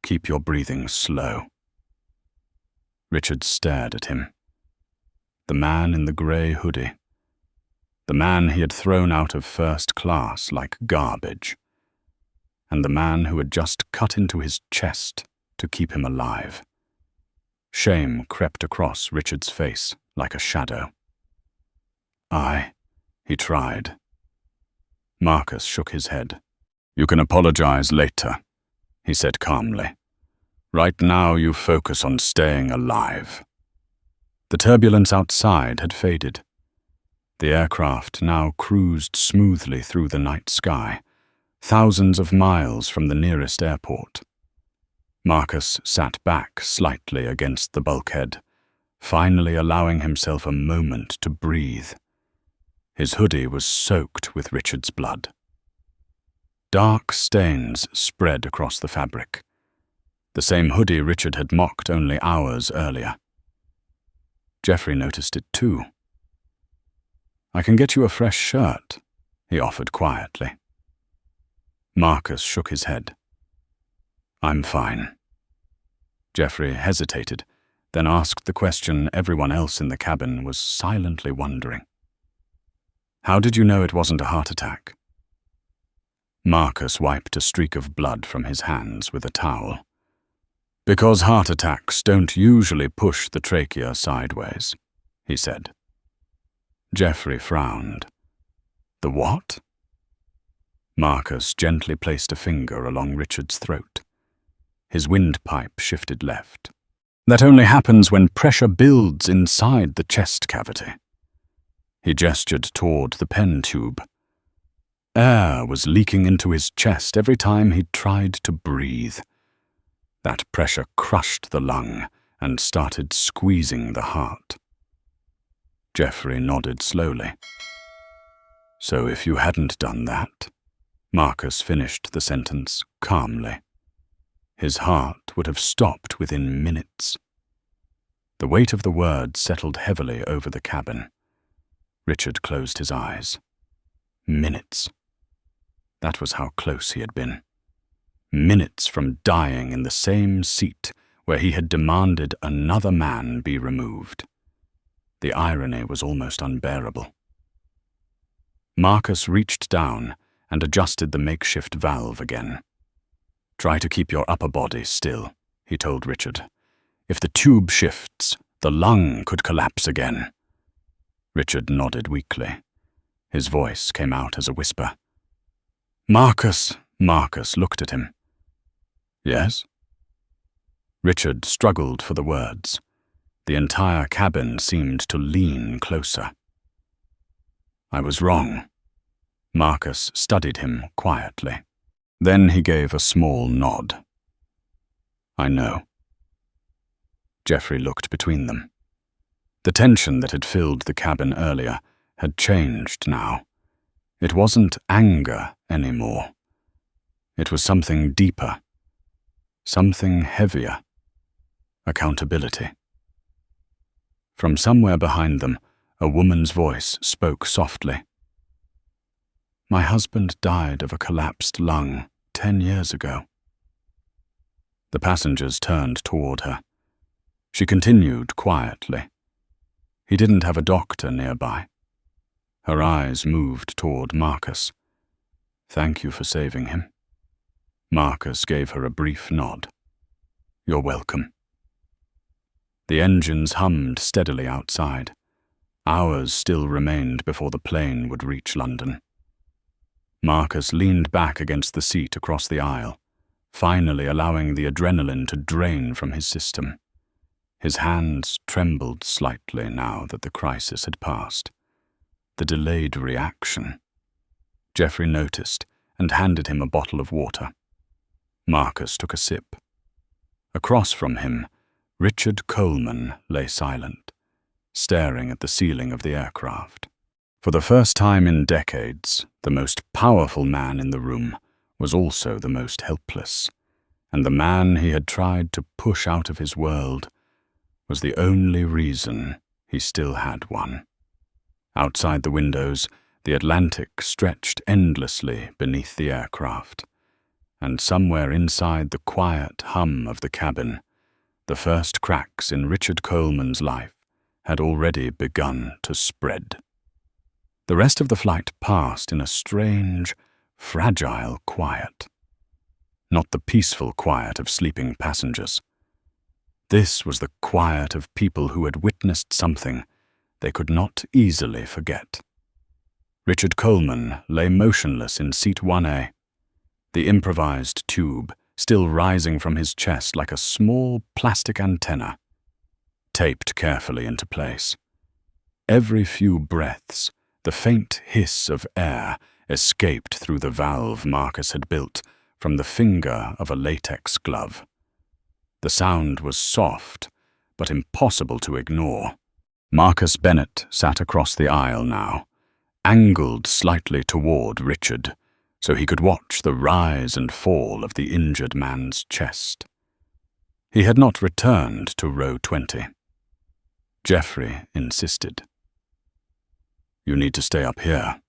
"Keep your breathing slow." Richard stared at him. the man in the grey hoodie. The man he had thrown out of first class like garbage. And the man who had just cut into his chest to keep him alive. Shame crept across Richard's face like a shadow. He tried. Marcus shook his head. You can apologize later, he said calmly. Right now you focus on staying alive. The turbulence outside had faded. The aircraft now cruised smoothly through the night sky, thousands of miles from the nearest airport. Marcus sat back slightly against the bulkhead, finally allowing himself a moment to breathe. His hoodie was soaked with Richard's blood. Dark stains spread across the fabric. The same hoodie Richard had mocked only hours earlier. Geoffrey noticed it too. I can get you a fresh shirt, he offered quietly. Marcus shook his head. I'm fine. Geoffrey hesitated, then asked the question everyone else in the cabin was silently wondering. How did you know it wasn't a heart attack? Marcus wiped a streak of blood from his hands with a towel. Because heart attacks don't usually push the trachea sideways, he said. Geoffrey frowned. The what? Marcus gently placed a finger along Richard's throat. His windpipe shifted left. That only happens when pressure builds inside the chest cavity. He gestured toward the pen tube. Air was leaking into his chest every time he tried to breathe. That pressure crushed the lung and started squeezing the heart. Geoffrey nodded slowly. So if you hadn't done that, Marcus finished the sentence calmly. His heart would have stopped within minutes. The weight of the words settled heavily over the cabin. Richard closed his eyes. Minutes. That was how close he had been. Minutes from dying in the same seat where he had demanded another man be removed. The irony was almost unbearable. Marcus reached down and adjusted the makeshift valve again. Try to keep your upper body still, he told Richard. If the tube shifts, the lung could collapse again. Richard nodded weakly. His voice came out as a whisper. Marcus looked at him. Yes? Richard struggled for the words. The entire cabin seemed to lean closer. I was wrong. Marcus studied him quietly. Then he gave a small nod. I know. Geoffrey looked between them. The tension that had filled the cabin earlier had changed now. It wasn't anger anymore. It was something deeper, something heavier. Accountability. From somewhere behind them, a woman's voice spoke softly. My husband died of a collapsed lung 10 years ago. The passengers turned toward her. She continued quietly. He didn't have a doctor nearby. Her eyes moved toward Marcus. Thank you for saving him. Marcus gave her a brief nod. You're welcome. The engines hummed steadily outside. Hours still remained before the plane would reach London. Marcus leaned back against the seat across the aisle, finally allowing the adrenaline to drain from his system. His hands trembled slightly now that the crisis had passed. The delayed reaction. Geoffrey noticed and handed him a bottle of water. Marcus took a sip. Across from him, Richard Coleman lay silent, staring at the ceiling of the aircraft. For the first time in decades, the most powerful man in the room was also the most helpless, and the man he had tried to push out of his world was the only reason he still had one. Outside the windows, the Atlantic stretched endlessly beneath the aircraft, and somewhere inside the quiet hum of the cabin, the first cracks in Richard Coleman's life had already begun to spread. The rest of the flight passed in a strange, fragile quiet. Not the peaceful quiet of sleeping passengers. This was the quiet of people who had witnessed something they could not easily forget. Richard Coleman lay motionless in seat 1A, the improvised tube still rising from his chest like a small plastic antenna, taped carefully into place. Every few breaths, the faint hiss of air escaped through the valve Marcus had built from the finger of a latex glove. The sound was soft, but impossible to ignore. Marcus Bennett sat across the aisle now, angled slightly toward Richard, so he could watch the rise and fall of the injured man's chest. He had not returned to row 20. Jeffrey insisted. "You need to stay up here,"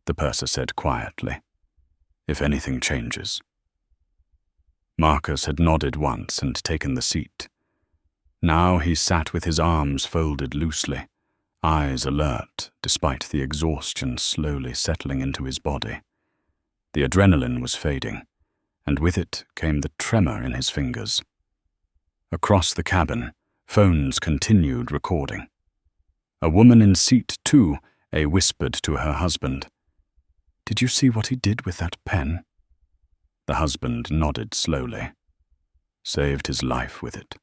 the purser said quietly, "if anything changes." Marcus had nodded once and taken the seat. Now he sat with his arms folded loosely, eyes alert despite the exhaustion slowly settling into his body. The adrenaline was fading, and with it came the tremor in his fingers. Across the cabin, phones continued recording. A woman in seat 2A whispered to her husband, "Did you see what he did with that pen?" The husband nodded slowly. Saved his life with it.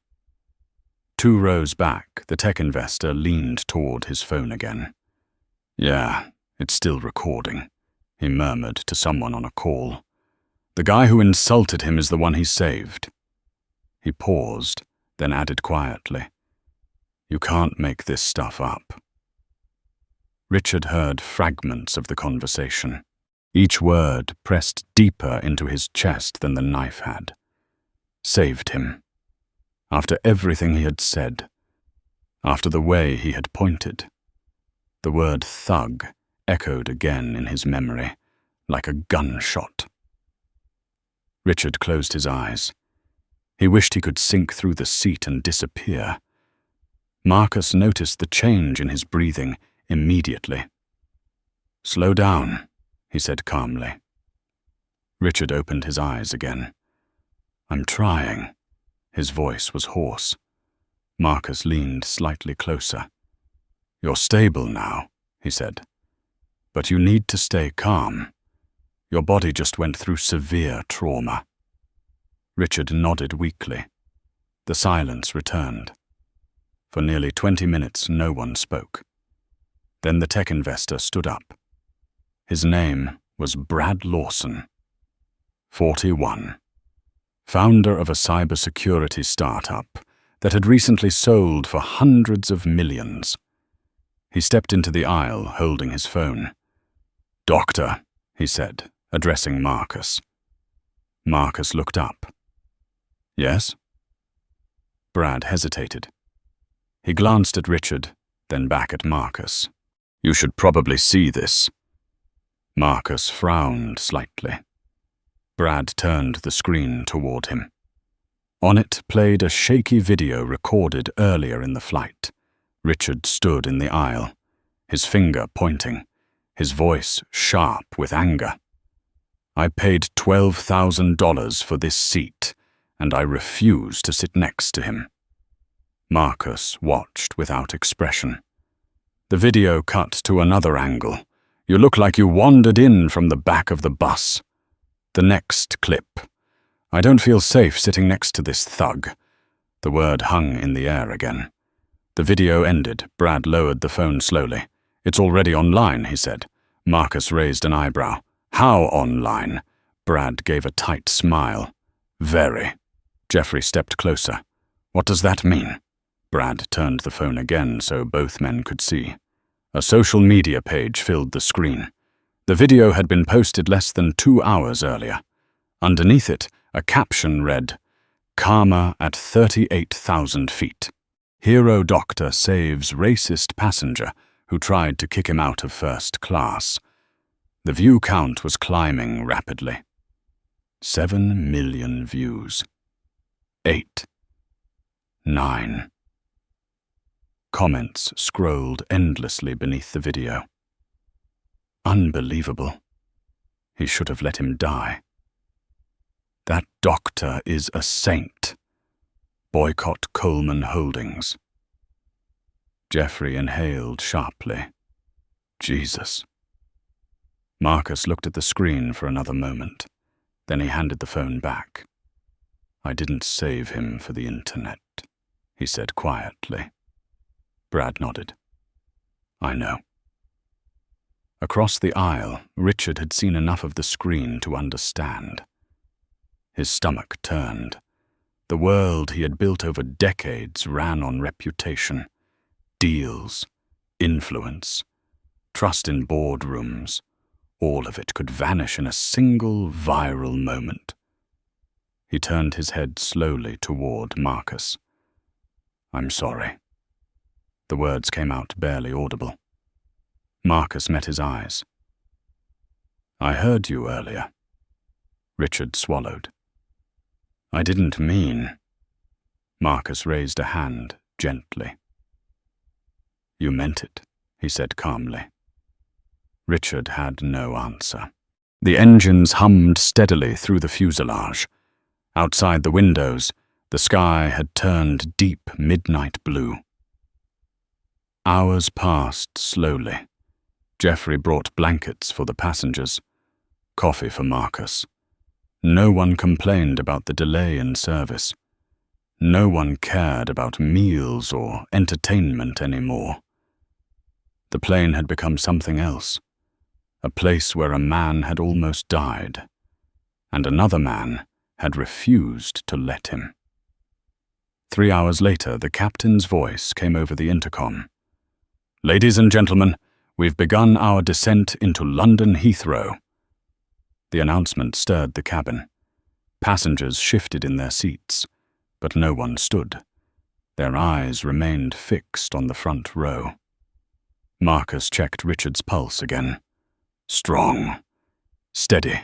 2 rows back, the tech investor leaned toward his phone again. "Yeah, it's still recording," he murmured to someone on a call. "The guy who insulted him is the one he saved." He paused, then added quietly, "You can't make this stuff up." Richard heard fragments of the conversation. Each word pressed deeper into his chest than the knife had. Saved him. After everything he had said. After the way he had pointed. The word thug echoed again in his memory, like a gunshot. Richard closed his eyes. He wished he could sink through the seat and disappear. Marcus noticed the change in his breathing immediately. "Slow down," he said calmly. Richard opened his eyes again. "I'm trying." His voice was hoarse. Marcus leaned slightly closer. "You're stable now," he said. "But you need to stay calm. Your body just went through severe trauma." Richard nodded weakly. The silence returned. For nearly 20 minutes, no one spoke. Then the tech investor stood up. His name was Brad Lawson, 41, founder of a cybersecurity startup that had recently sold for hundreds of millions. He stepped into the aisle, holding his phone. "Doctor," he said, addressing Marcus. Marcus looked up. "Yes?" Brad hesitated. He glanced at Richard, then back at Marcus. "You should probably see this." Marcus frowned slightly. Brad turned the screen toward him. On it played a shaky video recorded earlier in the flight. Richard stood in the aisle, his finger pointing, his voice sharp with anger. "I paid $12,000 for this seat, and I refuse to sit next to him." Marcus watched without expression. The video cut to another angle. "You look like you wandered in from the back of the bus." The next clip. "I don't feel safe sitting next to this thug." The word hung in the air again. The video ended. Brad lowered the phone slowly. "It's already online," he said. Marcus raised an eyebrow. "How online?" Brad gave a tight smile. "Very." Jeffrey stepped closer. "What does that mean?" Brad turned the phone again so both men could see. A social media page filled the screen. The video had been posted less than 2 hours earlier. Underneath it, a caption read, "Karma at 38,000 feet. Hero doctor saves racist passenger who tried to kick him out of first class." The view count was climbing rapidly. 7 million views. 8. 9. Comments scrolled endlessly beneath the video. Unbelievable. He should have let him die. That doctor is a saint. Boycott Coleman Holdings. Jeffrey inhaled sharply. Jesus. Marcus looked at the screen for another moment. Then he handed the phone back. I didn't save him for the internet, he said quietly. Brad nodded. I know. Across the aisle, Richard had seen enough of the screen to understand. His stomach turned. The world he had built over decades ran on reputation, deals, influence, trust in boardrooms. All of it could vanish in a single viral moment. He turned his head slowly toward Marcus. I'm sorry. The words came out barely audible. Marcus met his eyes. I heard you earlier. Richard swallowed. I didn't mean. Marcus raised a hand gently. You meant it, he said calmly. Richard had no answer. The engines hummed steadily through the fuselage. Outside the windows, the sky had turned deep midnight blue. Hours passed slowly. Jeffrey brought blankets for the passengers, coffee for Marcus. No one complained about the delay in service. No one cared about meals or entertainment anymore. The plane had become something else, a place where a man had almost died, and another man had refused to let him. 3 hours later, the captain's voice came over the intercom. Ladies and gentlemen, we've begun our descent into London Heathrow. The announcement stirred the cabin. Passengers shifted in their seats, but no one stood. Their eyes remained fixed on the front row. Marcus checked Richard's pulse again. Strong. Steady.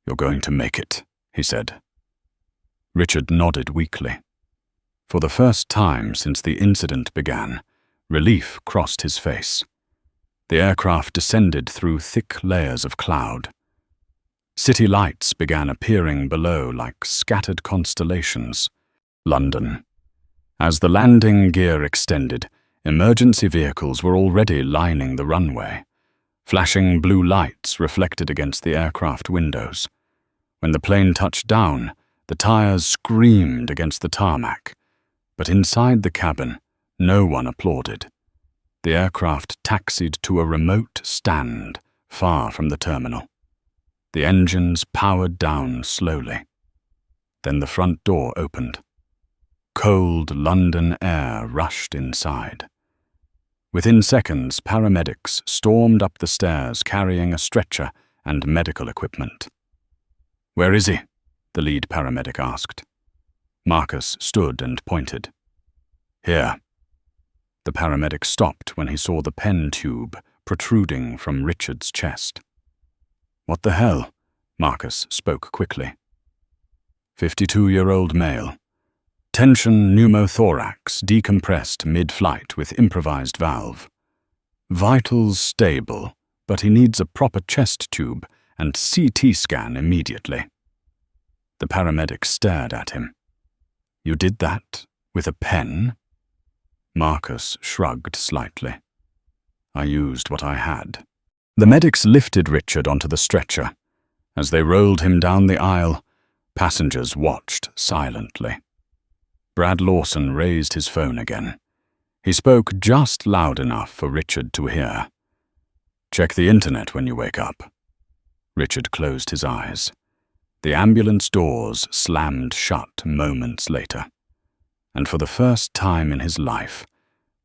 You're going to make it, he said. Richard nodded weakly. For the first time since the incident began, relief crossed his face. The aircraft descended through thick layers of cloud. City lights began appearing below like scattered constellations. London. As the landing gear extended, emergency vehicles were already lining the runway. Flashing blue lights reflected against the aircraft windows. When the plane touched down, the tires screamed against the tarmac. But inside the cabin, no one applauded. The aircraft taxied to a remote stand far from the terminal. The engines powered down slowly. Then the front door opened. Cold London air rushed inside. Within seconds, paramedics stormed up the stairs carrying a stretcher and medical equipment. Where is he? The lead paramedic asked. Marcus stood and pointed. Here. The paramedic stopped when he saw the pen tube protruding from Richard's chest. What the hell? Marcus spoke quickly. 52-year-old male. Tension pneumothorax decompressed mid-flight with improvised valve. Vitals stable, but he needs a proper chest tube and CT scan immediately. The paramedic stared at him. You did that with a pen? Marcus shrugged slightly. I used what I had. The medics lifted Richard onto the stretcher. As they rolled him down the aisle, passengers watched silently. Brad Lawson raised his phone again. He spoke just loud enough for Richard to hear. Check the internet when you wake up. Richard closed his eyes. The ambulance doors slammed shut moments later. And for the first time in his life,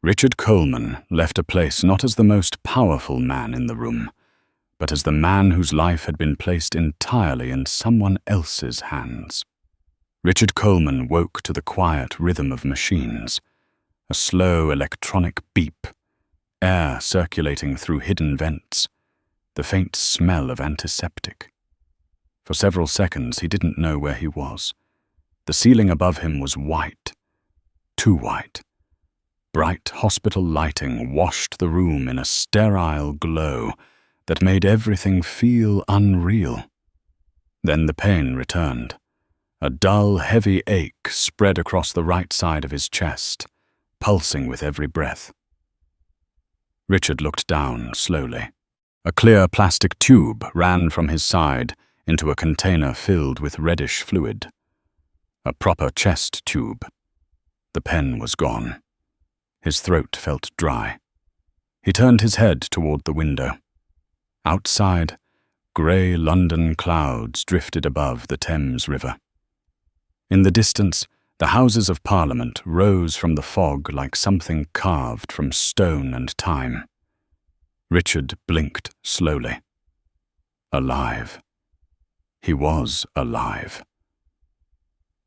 Richard Coleman left a place not as the most powerful man in the room, but as the man whose life had been placed entirely in someone else's hands. Richard Coleman woke to the quiet rhythm of machines, a slow electronic beep, air circulating through hidden vents, the faint smell of antiseptic. For several seconds he didn't know where he was. The ceiling above him was white, too white, Bright hospital lighting washed the room in a sterile glow that made everything feel unreal. Then the pain returned. A dull, heavy ache spread across the right side of his chest, pulsing with every breath. Richard looked down slowly. A clear plastic tube ran from his side into a container filled with reddish fluid. A proper chest tube. The pen was gone. His throat felt dry. He turned his head toward the window. Outside, grey London clouds drifted above the Thames River. In the distance, the Houses of Parliament rose from the fog like something carved from stone and time. Richard blinked slowly. Alive. He was alive.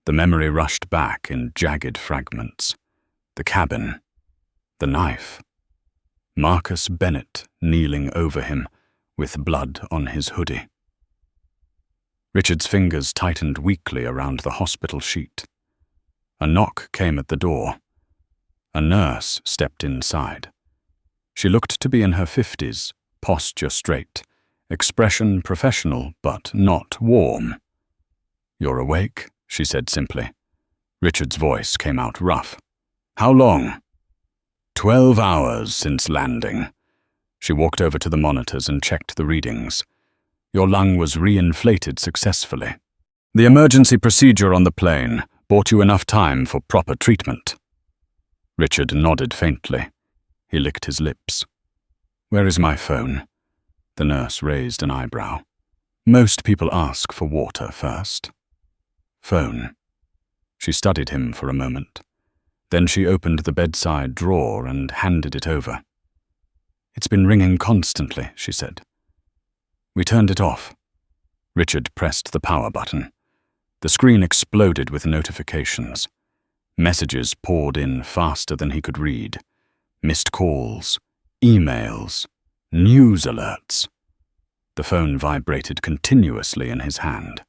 The memory rushed back in jagged fragments. The cabin. The knife. Marcus Bennett kneeling over him, with blood on his hoodie. Richard's fingers tightened weakly around the hospital sheet. A knock came at the door. A nurse stepped inside. She looked to be in her 50s, posture straight, expression professional but not warm. "You're awake?" she said simply. Richard's voice came out rough. "How long?" 12 hours since landing." She walked over to the monitors and checked the readings. "Your lung was reinflated successfully. The emergency procedure on the plane bought you enough time for proper treatment." Richard nodded faintly. He licked his lips. "Where is my phone?" The nurse raised an eyebrow. "Most people ask for water first." "Phone." She studied him for a moment. Then she opened the bedside drawer and handed it over. "It's been ringing constantly," she said. "We turned it off." Richard pressed the power button. The screen exploded with notifications. Messages poured in faster than he could read. Missed calls, emails, news alerts. The phone vibrated continuously in his hand.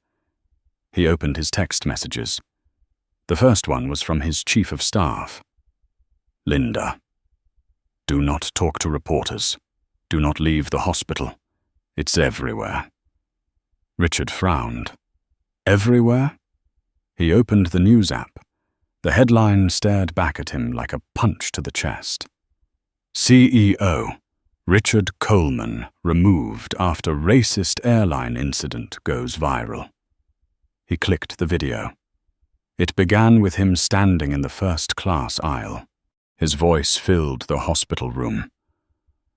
He opened his text messages. The first one was from his chief of staff. "Linda, do not talk to reporters. Do not leave the hospital. It's everywhere." Richard frowned. Everywhere? He opened the news app. The headline stared back at him like a punch to the chest. CEO Richard Coleman removed after racist airline incident goes viral. He clicked the video. It began with him standing in the first-class aisle. His voice filled the hospital room.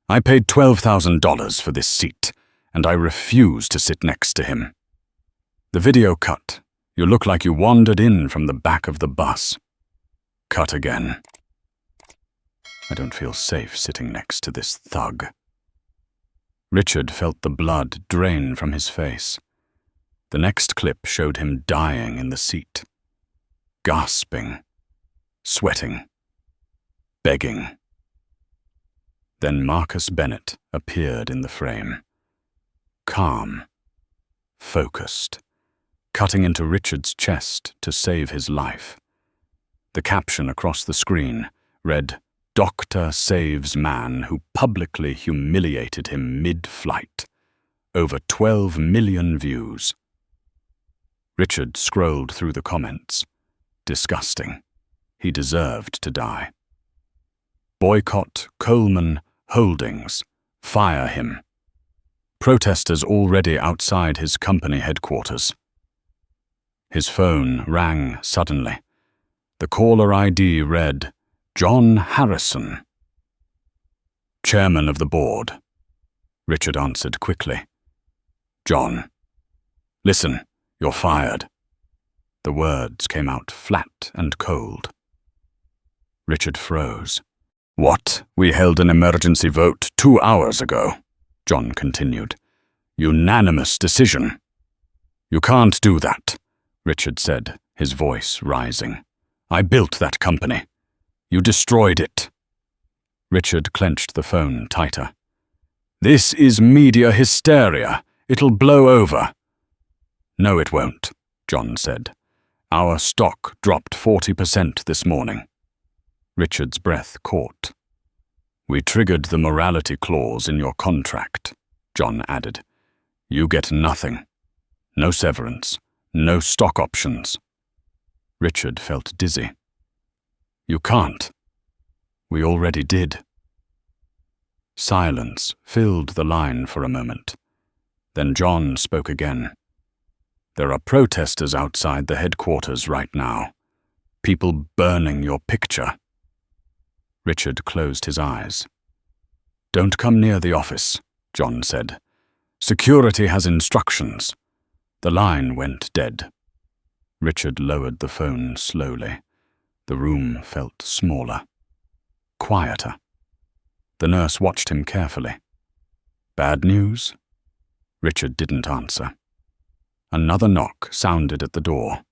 "I paid $12,000 for this seat, and I refuse to sit next to him." The video cut. "You look like you wandered in from the back of the bus." Cut again. "I don't feel safe sitting next to this thug." Richard felt the blood drain from his face. The next clip showed him dying in the seat. Gasping, sweating, begging. Then Marcus Bennett appeared in the frame. Calm, focused, cutting into Richard's chest to save his life. The caption across the screen read, "Doctor saves man who publicly humiliated him mid-flight." Over 12 million views. Richard scrolled through the comments. Disgusting. He deserved to die. Boycott Coleman Holdings. Fire him. Protesters already outside his company headquarters. His phone rang suddenly. The caller ID read, "John Harrison." "Chairman of the board." Richard answered quickly. "John, listen, you're fired." The words came out flat and cold. Richard froze. "What? We held an emergency vote 2 hours ago," John continued. "Unanimous decision." "You can't do that," Richard said, his voice rising. "I built that company. You destroyed it." Richard clenched the phone tighter. "This is media hysteria. It'll blow over." "No, it won't," John said. "Our stock dropped 40% this morning." Richard's breath caught. "We triggered the morality clause in your contract," John added. "You get nothing. No severance. No stock options." Richard felt dizzy. "You can't. We already did." Silence filled the line for a moment. Then John spoke again. "There are protesters outside the headquarters right now. People burning your picture." Richard closed his eyes. "Don't come near the office," John said. "Security has instructions." The line went dead. Richard lowered the phone slowly. The room felt smaller, quieter. The nurse watched him carefully. "Bad news?" Richard didn't answer. Another knock sounded at the door.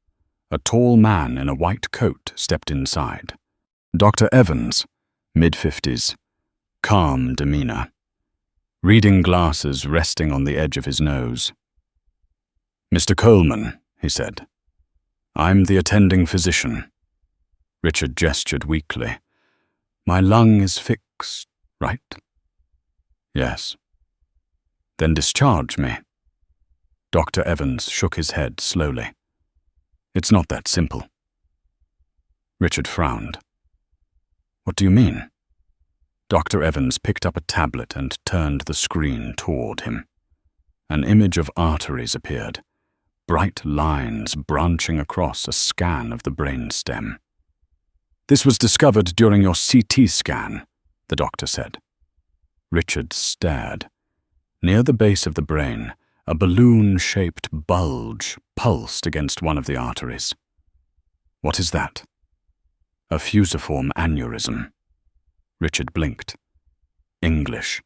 A tall man in a white coat stepped inside. Dr. Evans, mid-50s, calm demeanor, reading glasses resting on the edge of his nose. "Mr. Coleman," he said. "I'm the attending physician." Richard gestured weakly. "My lung is fixed, right?" "Yes." "Then discharge me." Dr. Evans shook his head slowly. "It's not that simple." Richard frowned. "What do you mean?" Dr. Evans picked up a tablet and turned the screen toward him. An image of arteries appeared, bright lines branching across a scan of the brainstem. "This was discovered during your CT scan," the doctor said. Richard stared. Near the base of the brain, a balloon-shaped bulge pulsed against one of the arteries. "What is that?" "A fusiform aneurysm." Richard blinked. "English."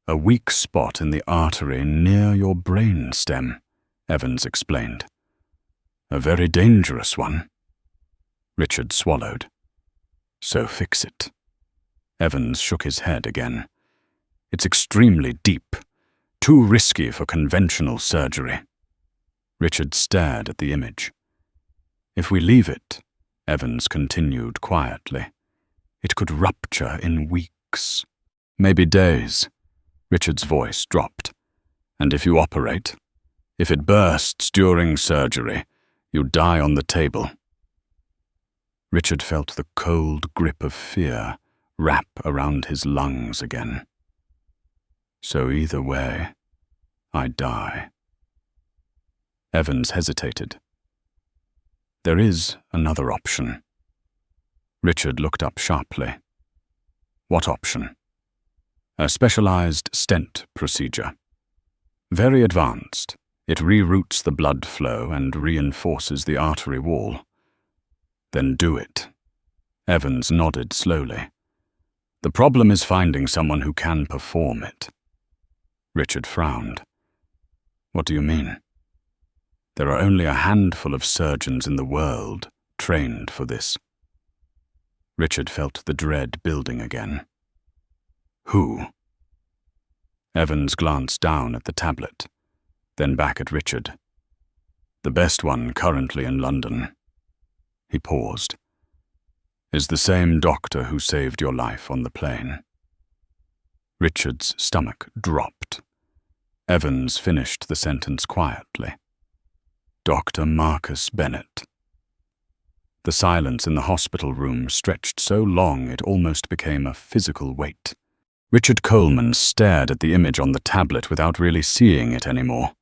"A weak spot in the artery near your brainstem," Evans explained. "A very dangerous one." Richard swallowed. "So fix it." Evans shook his head again. "It's extremely deep. Too risky for conventional surgery." Richard stared at the image. "If we leave it," Evans continued quietly, "it could rupture in weeks, maybe days." Richard's voice dropped. "And if you operate, if it bursts during surgery, you die on the table." Richard felt the cold grip of fear wrap around his lungs again. "So either way, I die." Evans hesitated. "There is another option." Richard looked up sharply. "What option?" "A specialized stent procedure. Very advanced. It reroutes the blood flow and reinforces the artery wall." "Then do it." Evans nodded slowly. "The problem is finding someone who can perform it." Richard frowned. "What do you mean?" "There are only a handful of surgeons in the world trained for this." Richard felt the dread building again. "Who?" Evans glanced down at the tablet, then back at Richard. "The best one currently in London." He paused. "Is the same doctor who saved your life on the plane." Richard's stomach dropped. Evans finished the sentence quietly. "Dr. Marcus Bennett." The silence in the hospital room stretched so long it almost became a physical weight. Richard Coleman stared at the image on the tablet without really seeing it anymore.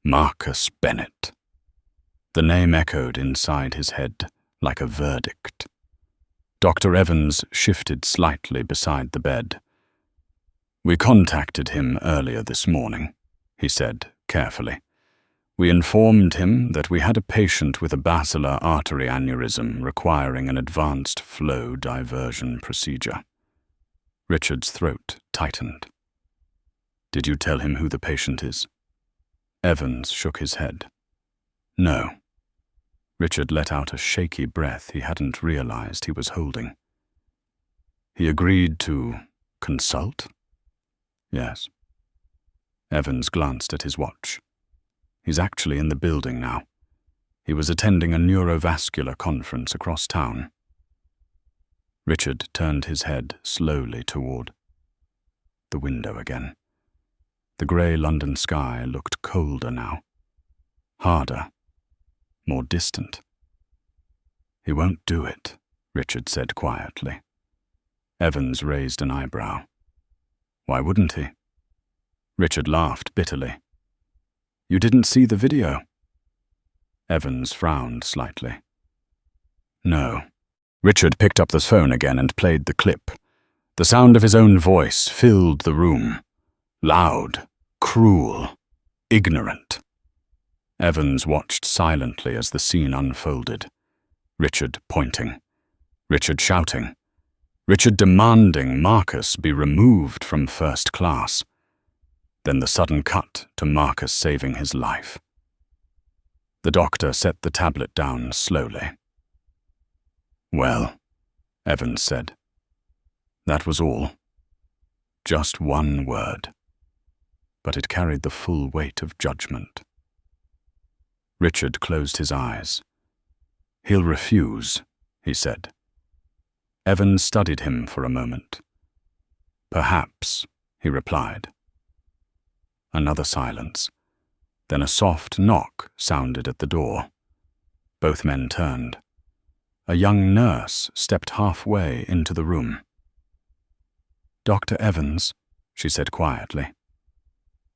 Marcus Bennett. The name echoed inside his head like a verdict. Dr. Evans shifted slightly beside the bed. "We contacted him earlier this morning," he said carefully. "We informed him that we had a patient with a basilar artery aneurysm requiring an advanced flow diversion procedure." Richard's throat tightened. "Did you tell him who the patient is?" Evans shook his head. "No." Richard let out a shaky breath he hadn't realized he was holding. "He agreed to consult?" "Yes." Evans glanced at his watch. "He's actually in the building now. He was attending a neurovascular conference across town." Richard turned his head slowly toward the window again. The grey London sky looked colder now, harder, more distant. "He won't do it," Richard said quietly. Evans raised an eyebrow. "Why wouldn't he?" Richard laughed bitterly. "You didn't see the video?" Evans frowned slightly. "No." Richard picked up the phone again and played the clip. The sound of his own voice filled the room. Loud, cruel, ignorant. Evans watched silently as the scene unfolded. Richard pointing. Richard shouting. Richard demanding Marcus be removed from first class. Then the sudden cut to Marcus saving his life. The doctor set the tablet down slowly. "Well," Evans said. That was all. Just one word. But it carried the full weight of judgment. Richard closed his eyes. "He'll refuse," he said. Evans studied him for a moment. "Perhaps," he replied. Another silence. Then a soft knock sounded at the door. Both men turned. A young nurse stepped halfway into the room. "Dr. Evans," she said quietly.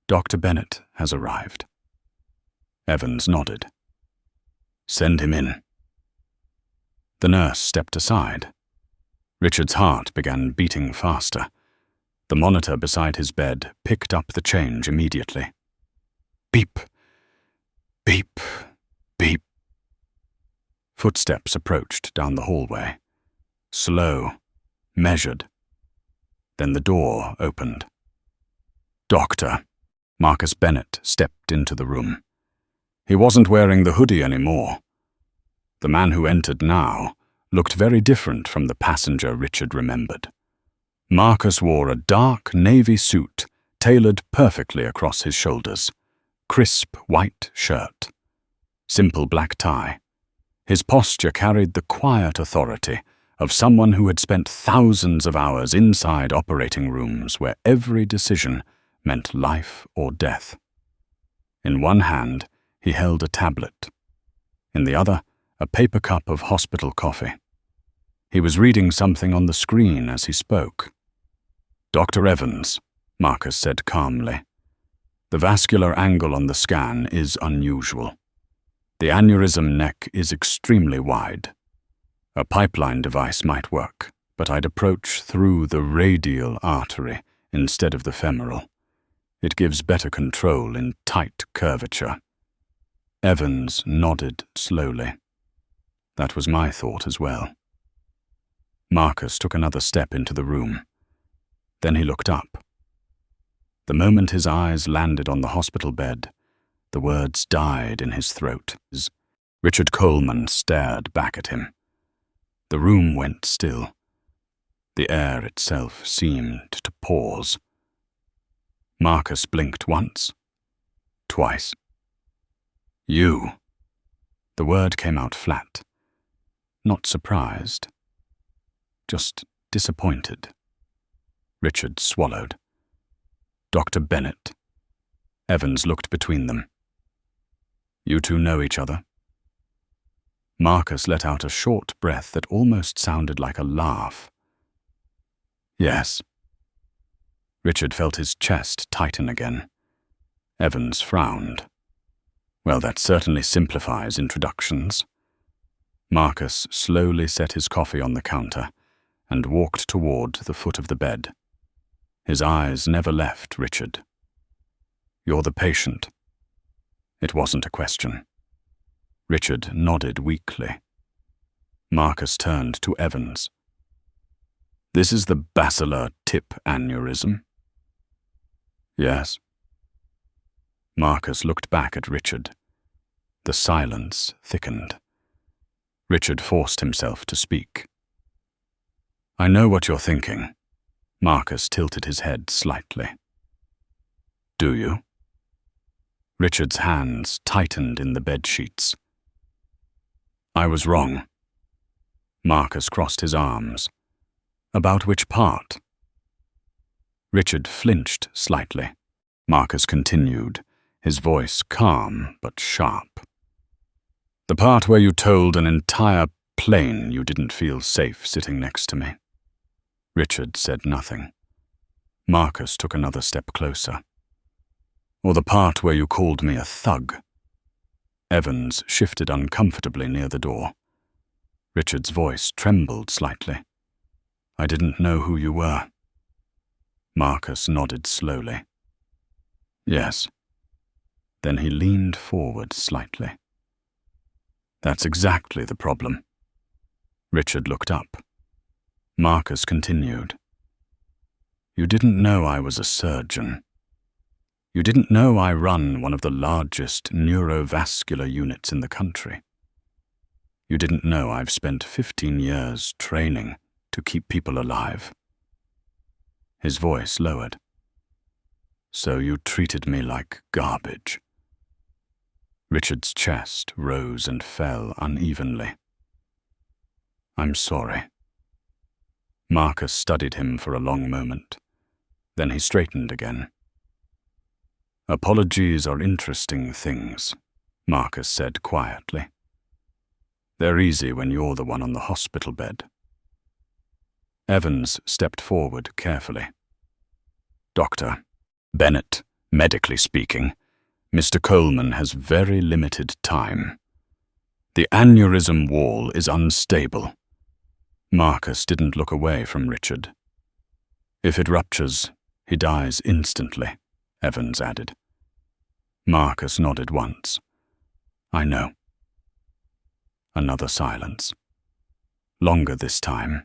"Dr. Bennett has arrived." Evans nodded. "Send him in." The nurse stepped aside. Richard's heart began beating faster. The monitor beside his bed picked up the change immediately. Beep, beep, beep. Footsteps approached down the hallway. Slow, measured. Then the door opened. "Doctor," Marcus Bennett stepped into the room. He wasn't wearing the hoodie anymore. The man who entered now looked very different from the passenger Richard remembered. Marcus wore a dark navy suit tailored perfectly across his shoulders, crisp white shirt, simple black tie. His posture carried the quiet authority of someone who had spent thousands of hours inside operating rooms where every decision meant life or death. In one hand, he held a tablet. In the other, a paper cup of hospital coffee. He was reading something on the screen as he spoke. "Dr. Evans," Marcus said calmly. "The vascular angle on the scan is unusual. The aneurysm neck is extremely wide. A pipeline device might work, but I'd approach through the radial artery instead of the femoral. It gives better control in tight curvature." Evans nodded slowly. That was my thought as well. Marcus took another step into the room. Then he looked up. The moment his eyes landed on the hospital bed, the words died in his throat. Richard Coleman stared back at him. The room went still. The air itself seemed to pause. Marcus blinked once, twice. "You." The word came out flat. Not surprised. Just disappointed. Richard swallowed. "Dr. Bennett." Evans looked between them. "You two know each other?" Marcus let out a short breath that almost sounded like a laugh. "Yes." Richard felt his chest tighten again. Evans frowned. "Well, that certainly simplifies introductions." Marcus slowly set his coffee on the counter and walked toward the foot of the bed. His eyes never left Richard. "You're the patient." It wasn't a question. Richard nodded weakly. Marcus turned to Evans. "This is the basilar tip aneurysm?" "Yes." Marcus looked back at Richard. The silence thickened. Richard forced himself to speak. "I know what you're thinking." Marcus tilted his head slightly. "Do you?" Richard's hands tightened in the bedsheets. "I was wrong." Marcus crossed his arms. About which part? Richard flinched slightly. Marcus continued, his voice calm but sharp. The part where you told an entire plane you didn't feel safe sitting next to me. Richard said nothing. Marcus took another step closer. Or the part where you called me a thug. Evans shifted uncomfortably near the door. Richard's voice trembled slightly. I didn't know who you were. Marcus nodded slowly. Yes. Then he leaned forward slightly. That's exactly the problem. Richard looked up. Marcus continued. You didn't know I was a surgeon. You didn't know I run one of the largest neurovascular units in the country. You didn't know I've spent 15 years training to keep people alive. His voice lowered. So you treated me like garbage. Richard's chest rose and fell unevenly. I'm sorry. Marcus studied him for a long moment. Then he straightened again. Apologies are interesting things, Marcus said quietly. They're easy when you're the one on the hospital bed. Evans stepped forward carefully. Doctor Bennett, medically speaking, Mr. Coleman has very limited time. The aneurysm wall is unstable. Marcus didn't look away from Richard. If it ruptures, he dies instantly, Evans added. Marcus nodded once. I know. Another silence. Longer this time.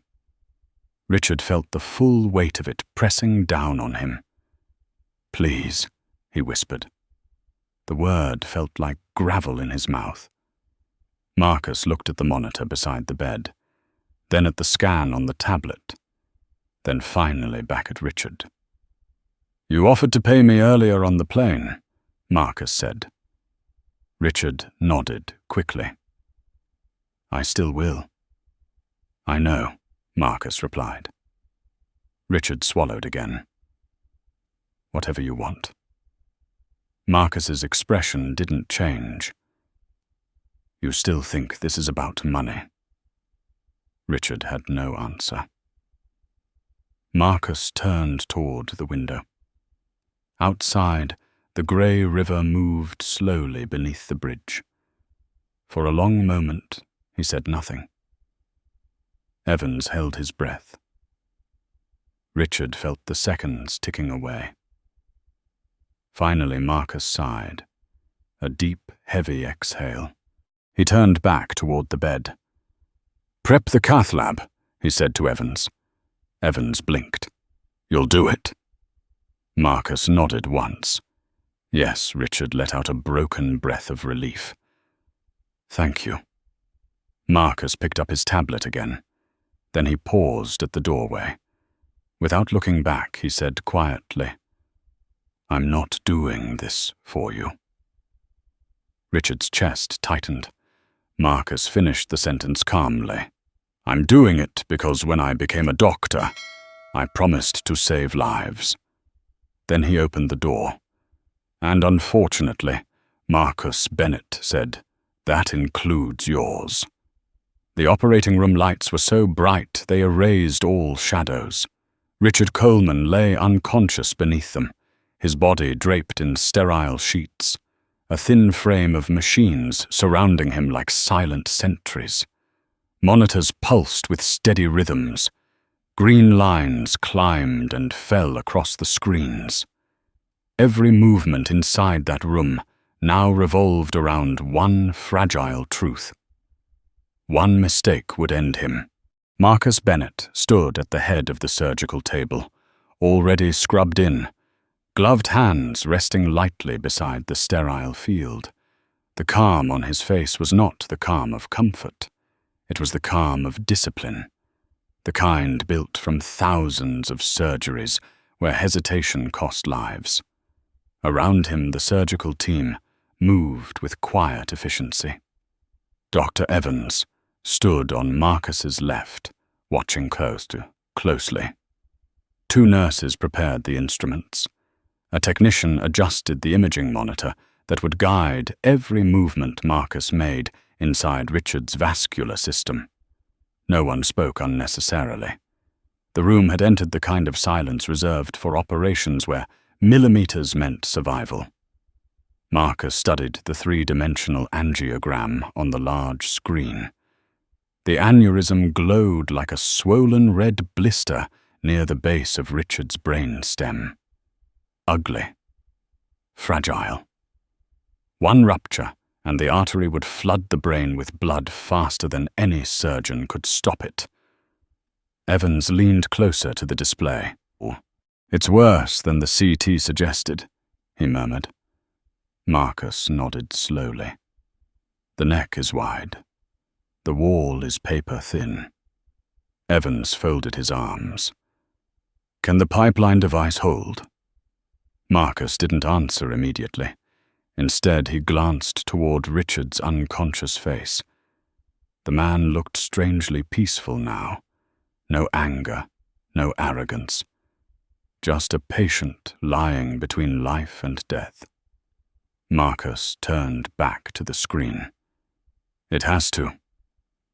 Richard felt the full weight of it pressing down on him. Please, he whispered. The word felt like gravel in his mouth. Marcus looked at the monitor beside the bed, then at the scan on the tablet, then finally back at Richard. You offered to pay me earlier on the plane, Marcus said. Richard nodded quickly. I still will. I know, Marcus replied. Richard swallowed again. Whatever you want. Marcus's expression didn't change. You still think this is about money? Richard had no answer. Marcus turned toward the window. Outside, the grey river moved slowly beneath the bridge. For a long moment, he said nothing. Evans held his breath. Richard felt the seconds ticking away. Finally, Marcus sighed, a deep, heavy exhale. He turned back toward the bed. Prep the cath lab, he said to Evans. Evans blinked. You'll do it? Marcus nodded once. Yes, Richard let out a broken breath of relief. Thank you. Marcus picked up his tablet again. Then he paused at the doorway. Without looking back, he said quietly, I'm not doing this for you. Richard's chest tightened. Marcus finished the sentence calmly. I'm doing it because when I became a doctor, I promised to save lives. Then he opened the door. And unfortunately, Marcus Bennett said, that includes yours. The operating room lights were so bright they erased all shadows. Richard Coleman lay unconscious beneath them, his body draped in sterile sheets, a thin frame of machines surrounding him like silent sentries. Monitors pulsed with steady rhythms. Green lines climbed and fell across the screens. Every movement inside that room now revolved around one fragile truth. One mistake would end him. Marcus Bennett stood at the head of the surgical table, already scrubbed in, gloved hands resting lightly beside the sterile field. The calm on his face was not the calm of comfort. It was the calm of discipline, the kind built from thousands of surgeries where hesitation cost lives. Around him, the surgical team moved with quiet efficiency. Dr. Evans stood on Marcus's left, watching close to closely. 2 nurses prepared the instruments. A technician adjusted the imaging monitor that would guide every movement Marcus made inside Richard's vascular system. No one spoke unnecessarily. The room had entered the kind of silence reserved for operations where millimeters meant survival. Marcus studied the 3-dimensional angiogram on the large screen. The aneurysm glowed like a swollen red blister near the base of Richard's brain stem. Ugly. Fragile. One rupture, and the artery would flood the brain with blood faster than any surgeon could stop it. Evans leaned closer to the display. "It's worse than the CT suggested," he murmured. Marcus nodded slowly. "The neck is wide. The wall is paper-thin." Evans folded his arms. "Can the pipeline device hold?" Marcus didn't answer immediately. Instead, he glanced toward Richard's unconscious face. The man looked strangely peaceful now. No anger, no arrogance. Just a patient lying between life and death. Marcus turned back to the screen. "It has to."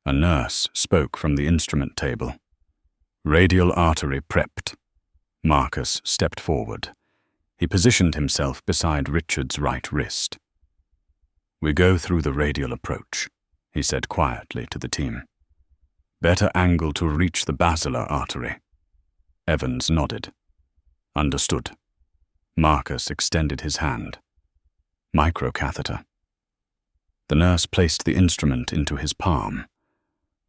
A nurse spoke from the instrument table. "Radial artery prepped." Marcus stepped forward. He positioned himself beside Richard's right wrist. "We go through the radial approach," he said quietly to the team. "Better angle to reach the basilar artery." Evans nodded. "Understood." Marcus extended his hand. Microcatheter. The nurse placed the instrument into his palm.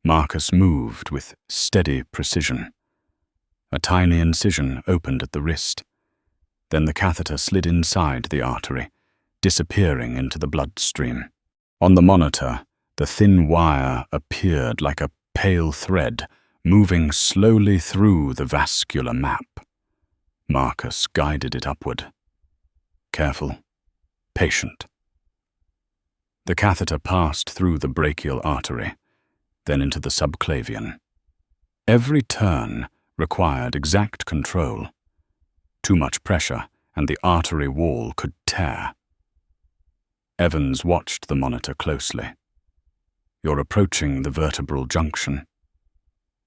Marcus moved with steady precision. A tiny incision opened at the wrist. Then the catheter slid inside the artery, disappearing into the bloodstream. On the monitor, the thin wire appeared like a pale thread, moving slowly through the vascular map. Marcus guided it upward. Careful. Patient. The catheter passed through the brachial artery, then into the subclavian. Every turn required exact control. Too much pressure, and the artery wall could tear. Evans watched the monitor closely. "You're approaching the vertebral junction."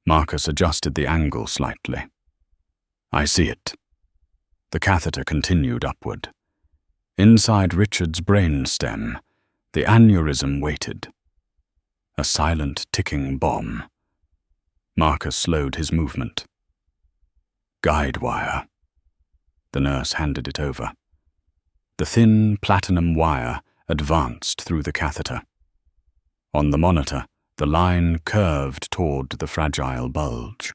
Marcus adjusted the angle slightly. "I see it." The catheter continued upward. Inside Richard's brain stem, the aneurysm waited. A silent ticking bomb. Marcus slowed his movement. "Guide wire." The nurse handed it over. The thin platinum wire advanced through the catheter. On the monitor, the line curved toward the fragile bulge.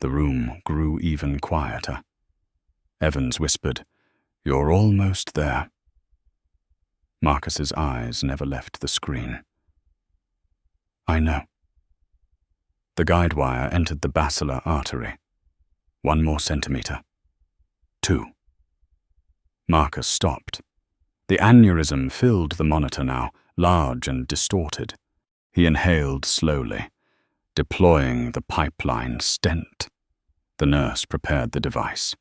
The room grew even quieter. Evans whispered, "You're almost there." Marcus's eyes never left the screen. "I know." The guide wire entered the basilar artery. 1 more centimeter. 2. Marcus stopped. The aneurysm filled the monitor now, large and distorted. He inhaled slowly, deploying the pipeline stent. The nurse prepared the device.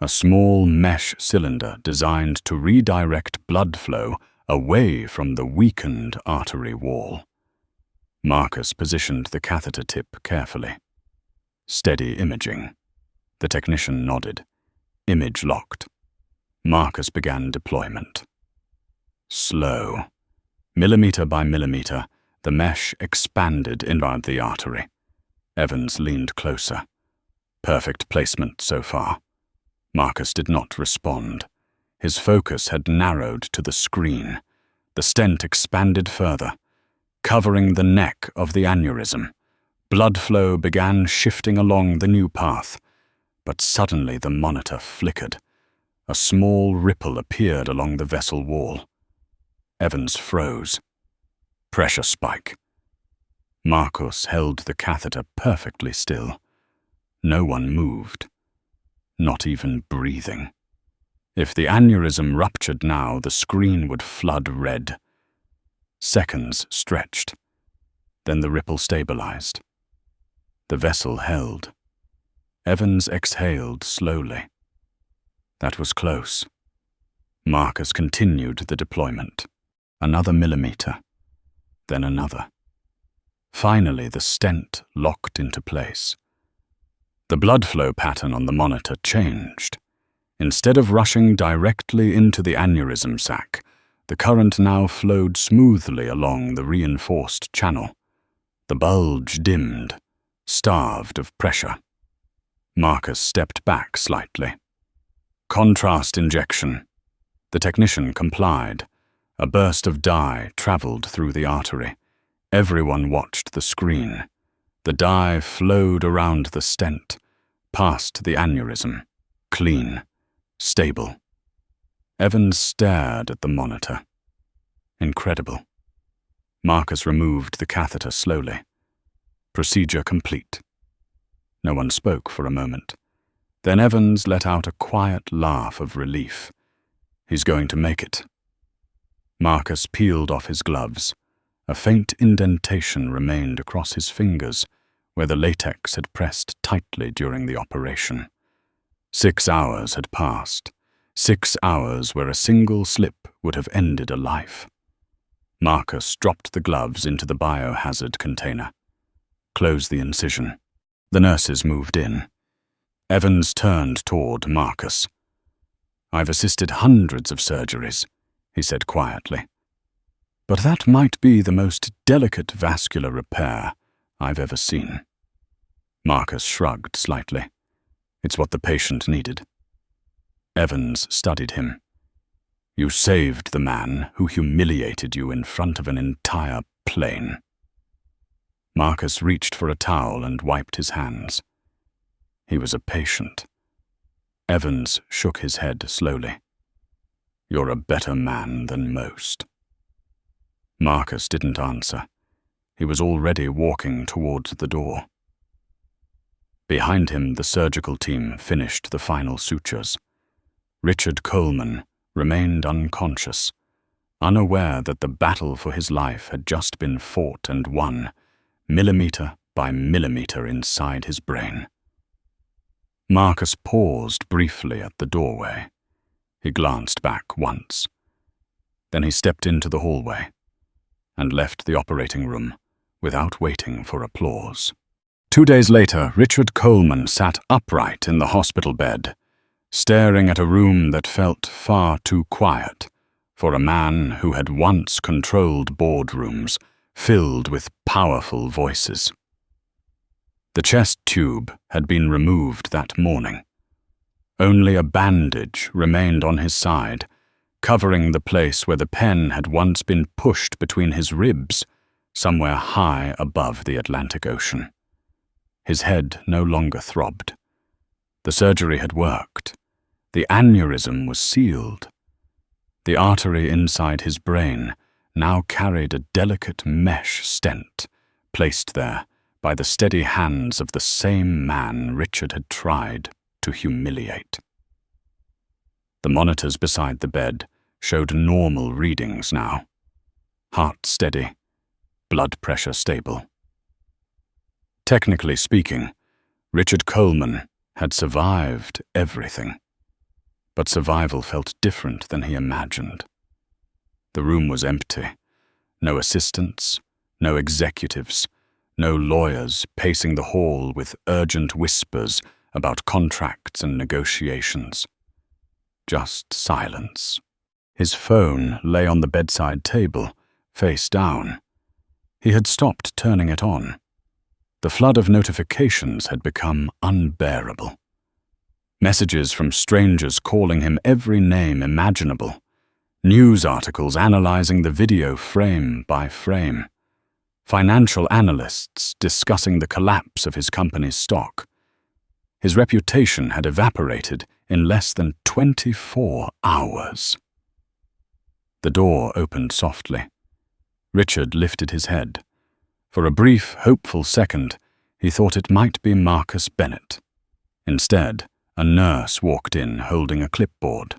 A small mesh cylinder designed to redirect blood flow away from the weakened artery wall. Marcus positioned the catheter tip carefully. Steady imaging. The technician nodded. Image locked. Marcus began deployment. Slow. Millimeter by millimeter, the mesh expanded inside the artery. Evans leaned closer. Perfect placement so far. Marcus did not respond. His focus had narrowed to the screen. The stent expanded further, covering the neck of the aneurysm. Blood flow began shifting along the new path, but suddenly the monitor flickered. A small ripple appeared along the vessel wall. Evans froze. Pressure spike. Marcus held the catheter perfectly still. No one moved. Not even breathing. If the aneurysm ruptured now, the screen would flood red. Seconds stretched. Then the ripple stabilized. The vessel held. Evans exhaled slowly. That was close. Marcus continued the deployment. Another millimeter, then another. Finally, the stent locked into place. The blood flow pattern on the monitor changed. Instead of rushing directly into the aneurysm sac, the current now flowed smoothly along the reinforced channel. The bulge dimmed, starved of pressure. Marcus stepped back slightly. Contrast injection. The technician complied. A burst of dye traveled through the artery. Everyone watched the screen. The dye flowed around the stent, past the aneurysm. Clean. Stable. Evans stared at the monitor. Incredible. Marcus removed the catheter slowly. Procedure complete. No one spoke for a moment. Then Evans let out a quiet laugh of relief. He's going to make it. Marcus peeled off his gloves. A faint indentation remained across his fingers, where the latex had pressed tightly during the operation. 6 hours had passed. 6 hours where a single slip would have ended a life. Marcus dropped the gloves into the biohazard container. Closed the incision. The nurses moved in. Evans turned toward Marcus. "I've assisted hundreds of surgeries," he said quietly. "But that might be the most delicate vascular repair I've ever seen." Marcus shrugged slightly. "It's what the patient needed." Evans studied him. "You saved the man who humiliated you in front of an entire plane." Marcus reached for a towel and wiped his hands. He was a patient. Evans shook his head slowly. "You're a better man than most." Marcus didn't answer. He was already walking towards the door. Behind him, the surgical team finished the final sutures. Richard Coleman remained unconscious, unaware that the battle for his life had just been fought and won, millimeter by millimeter inside his brain. Marcus paused briefly at the doorway. He glanced back once. Then he stepped into the hallway and left the operating room without waiting for applause. 2 days later, Richard Coleman sat upright in the hospital bed, staring at a room that felt far too quiet for a man who had once controlled boardrooms filled with powerful voices. The chest tube had been removed that morning. Only a bandage remained on his side, covering the place where the pen had once been pushed between his ribs, somewhere high above the Atlantic Ocean. His head no longer throbbed. The surgery had worked. The aneurysm was sealed. The artery inside his brain now carried a delicate mesh stent, placed there by the steady hands of the same man Richard had tried to humiliate. The monitors beside the bed showed normal readings now. Heart steady, blood pressure stable. Technically speaking, Richard Coleman had survived everything. But survival felt different than he imagined. The room was empty. No assistants, no executives, no lawyers pacing the hall with urgent whispers about contracts and negotiations. Just silence. His phone lay on the bedside table, face down. He had stopped turning it on. The flood of notifications had become unbearable. Messages from strangers calling him every name imaginable. News articles analyzing the video frame by frame. Financial analysts discussing the collapse of his company's stock. His reputation had evaporated in less than 24 hours. The door opened softly. Richard lifted his head. For a brief, hopeful second, he thought it might be Marcus Bennett. Instead, a nurse walked in holding a clipboard.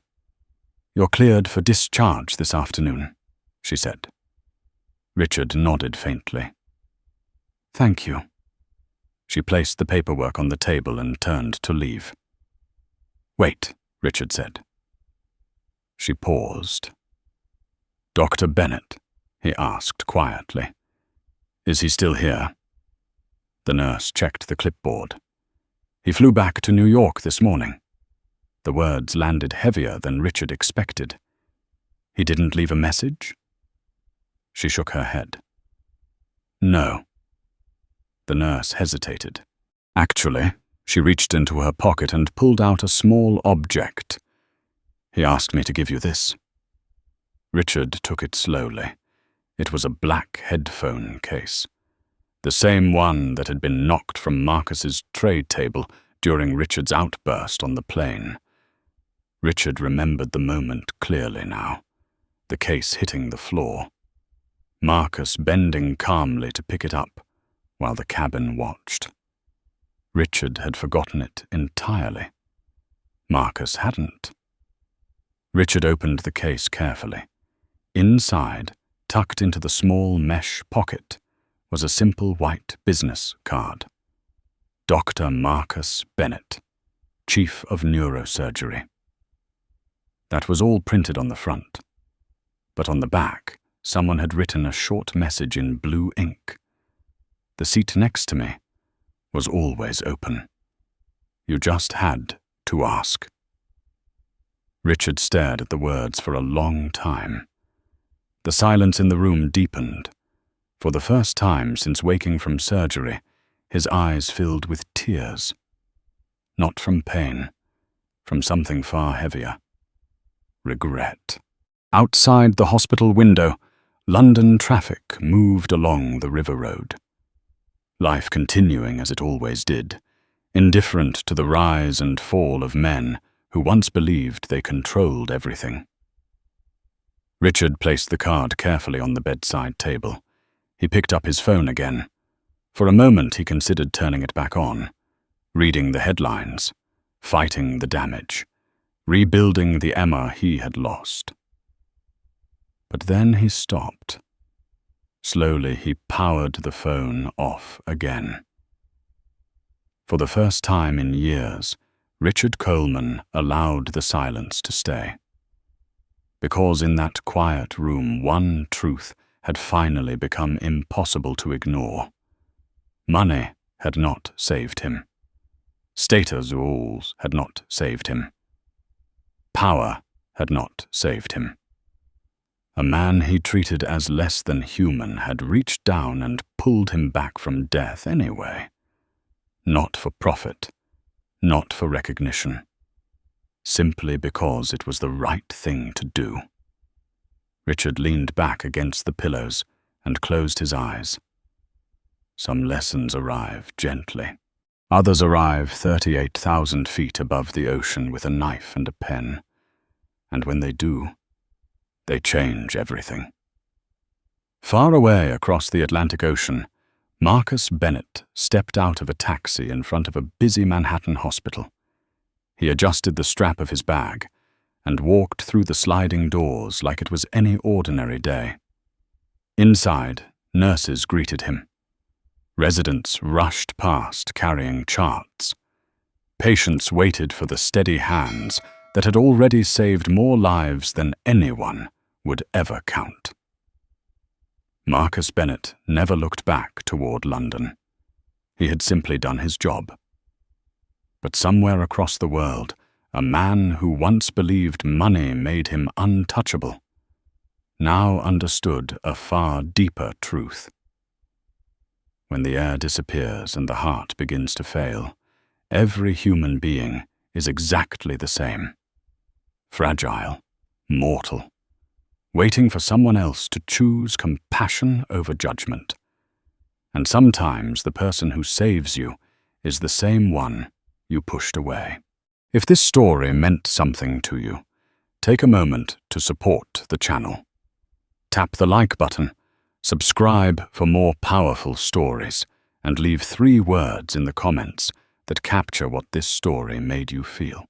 "You're cleared for discharge this afternoon," she said. Richard nodded faintly. "Thank you." She placed the paperwork on the table and turned to leave. "Wait," Richard said. She paused. "Dr. Bennett?" he asked quietly. "Is he still here?" The nurse checked the clipboard. "He flew back to New York this morning." The words landed heavier than Richard expected. "He didn't leave a message?" She shook her head. "No." The nurse hesitated. "Actually," she reached into her pocket and pulled out a small object. "He asked me to give you this." Richard took it slowly. It was a black headphone case, the same one that had been knocked from Marcus's tray table during Richard's outburst on the plane. Richard remembered the moment clearly now, the case hitting the floor, Marcus bending calmly to pick it up while the cabin watched. Richard had forgotten it entirely. Marcus hadn't. Richard opened the case carefully. Inside, tucked into the small mesh pocket, was a simple white business card. Dr. Marcus Bennett, Chief of Neurosurgery. That was all printed on the front. But on the back, someone had written a short message in blue ink. "The seat next to me was always open. You just had to ask." Richard stared at the words for a long time. The silence in the room deepened. For the first time since waking from surgery, his eyes filled with tears. Not from pain, from something far heavier. Regret. Outside the hospital window, London traffic moved along the river road. Life continuing as it always did, indifferent to the rise and fall of men who once believed they controlled everything. Richard placed the card carefully on the bedside table. He picked up his phone again. For a moment he considered turning it back on, reading the headlines, fighting the damage, rebuilding the Emma he had lost. But then he stopped. Slowly he powered the phone off again. For the first time in years, Richard Coleman allowed the silence to stay. Because in that quiet room one truth had finally become impossible to ignore. Money had not saved him. Status rules had not saved him. Power had not saved him. A man he treated as less than human had reached down and pulled him back from death anyway. Not for profit, not for recognition. Simply because it was the right thing to do. Richard leaned back against the pillows and closed his eyes. Some lessons arrive gently. Others arrive 38,000 feet above the ocean with a knife and a pen. And when they do, they change everything. Far away across the Atlantic Ocean, Marcus Bennett stepped out of a taxi in front of a busy Manhattan hospital. He adjusted the strap of his bag and walked through the sliding doors like it was any ordinary day. Inside, nurses greeted him. Residents rushed past carrying charts. Patients waited for the steady hands that had already saved more lives than anyone would ever count. Marcus Bennett never looked back toward London. He had simply done his job. But somewhere across the world, a man who once believed money made him untouchable, now understood a far deeper truth. When the air disappears and the heart begins to fail, every human being is exactly the same. Fragile, mortal, waiting for someone else to choose compassion over judgment. And sometimes the person who saves you is the same one you pushed away. If this story meant something to you, take a moment to support the channel. Tap the like button, subscribe for more powerful stories, and leave 3 words in the comments that capture what this story made you feel.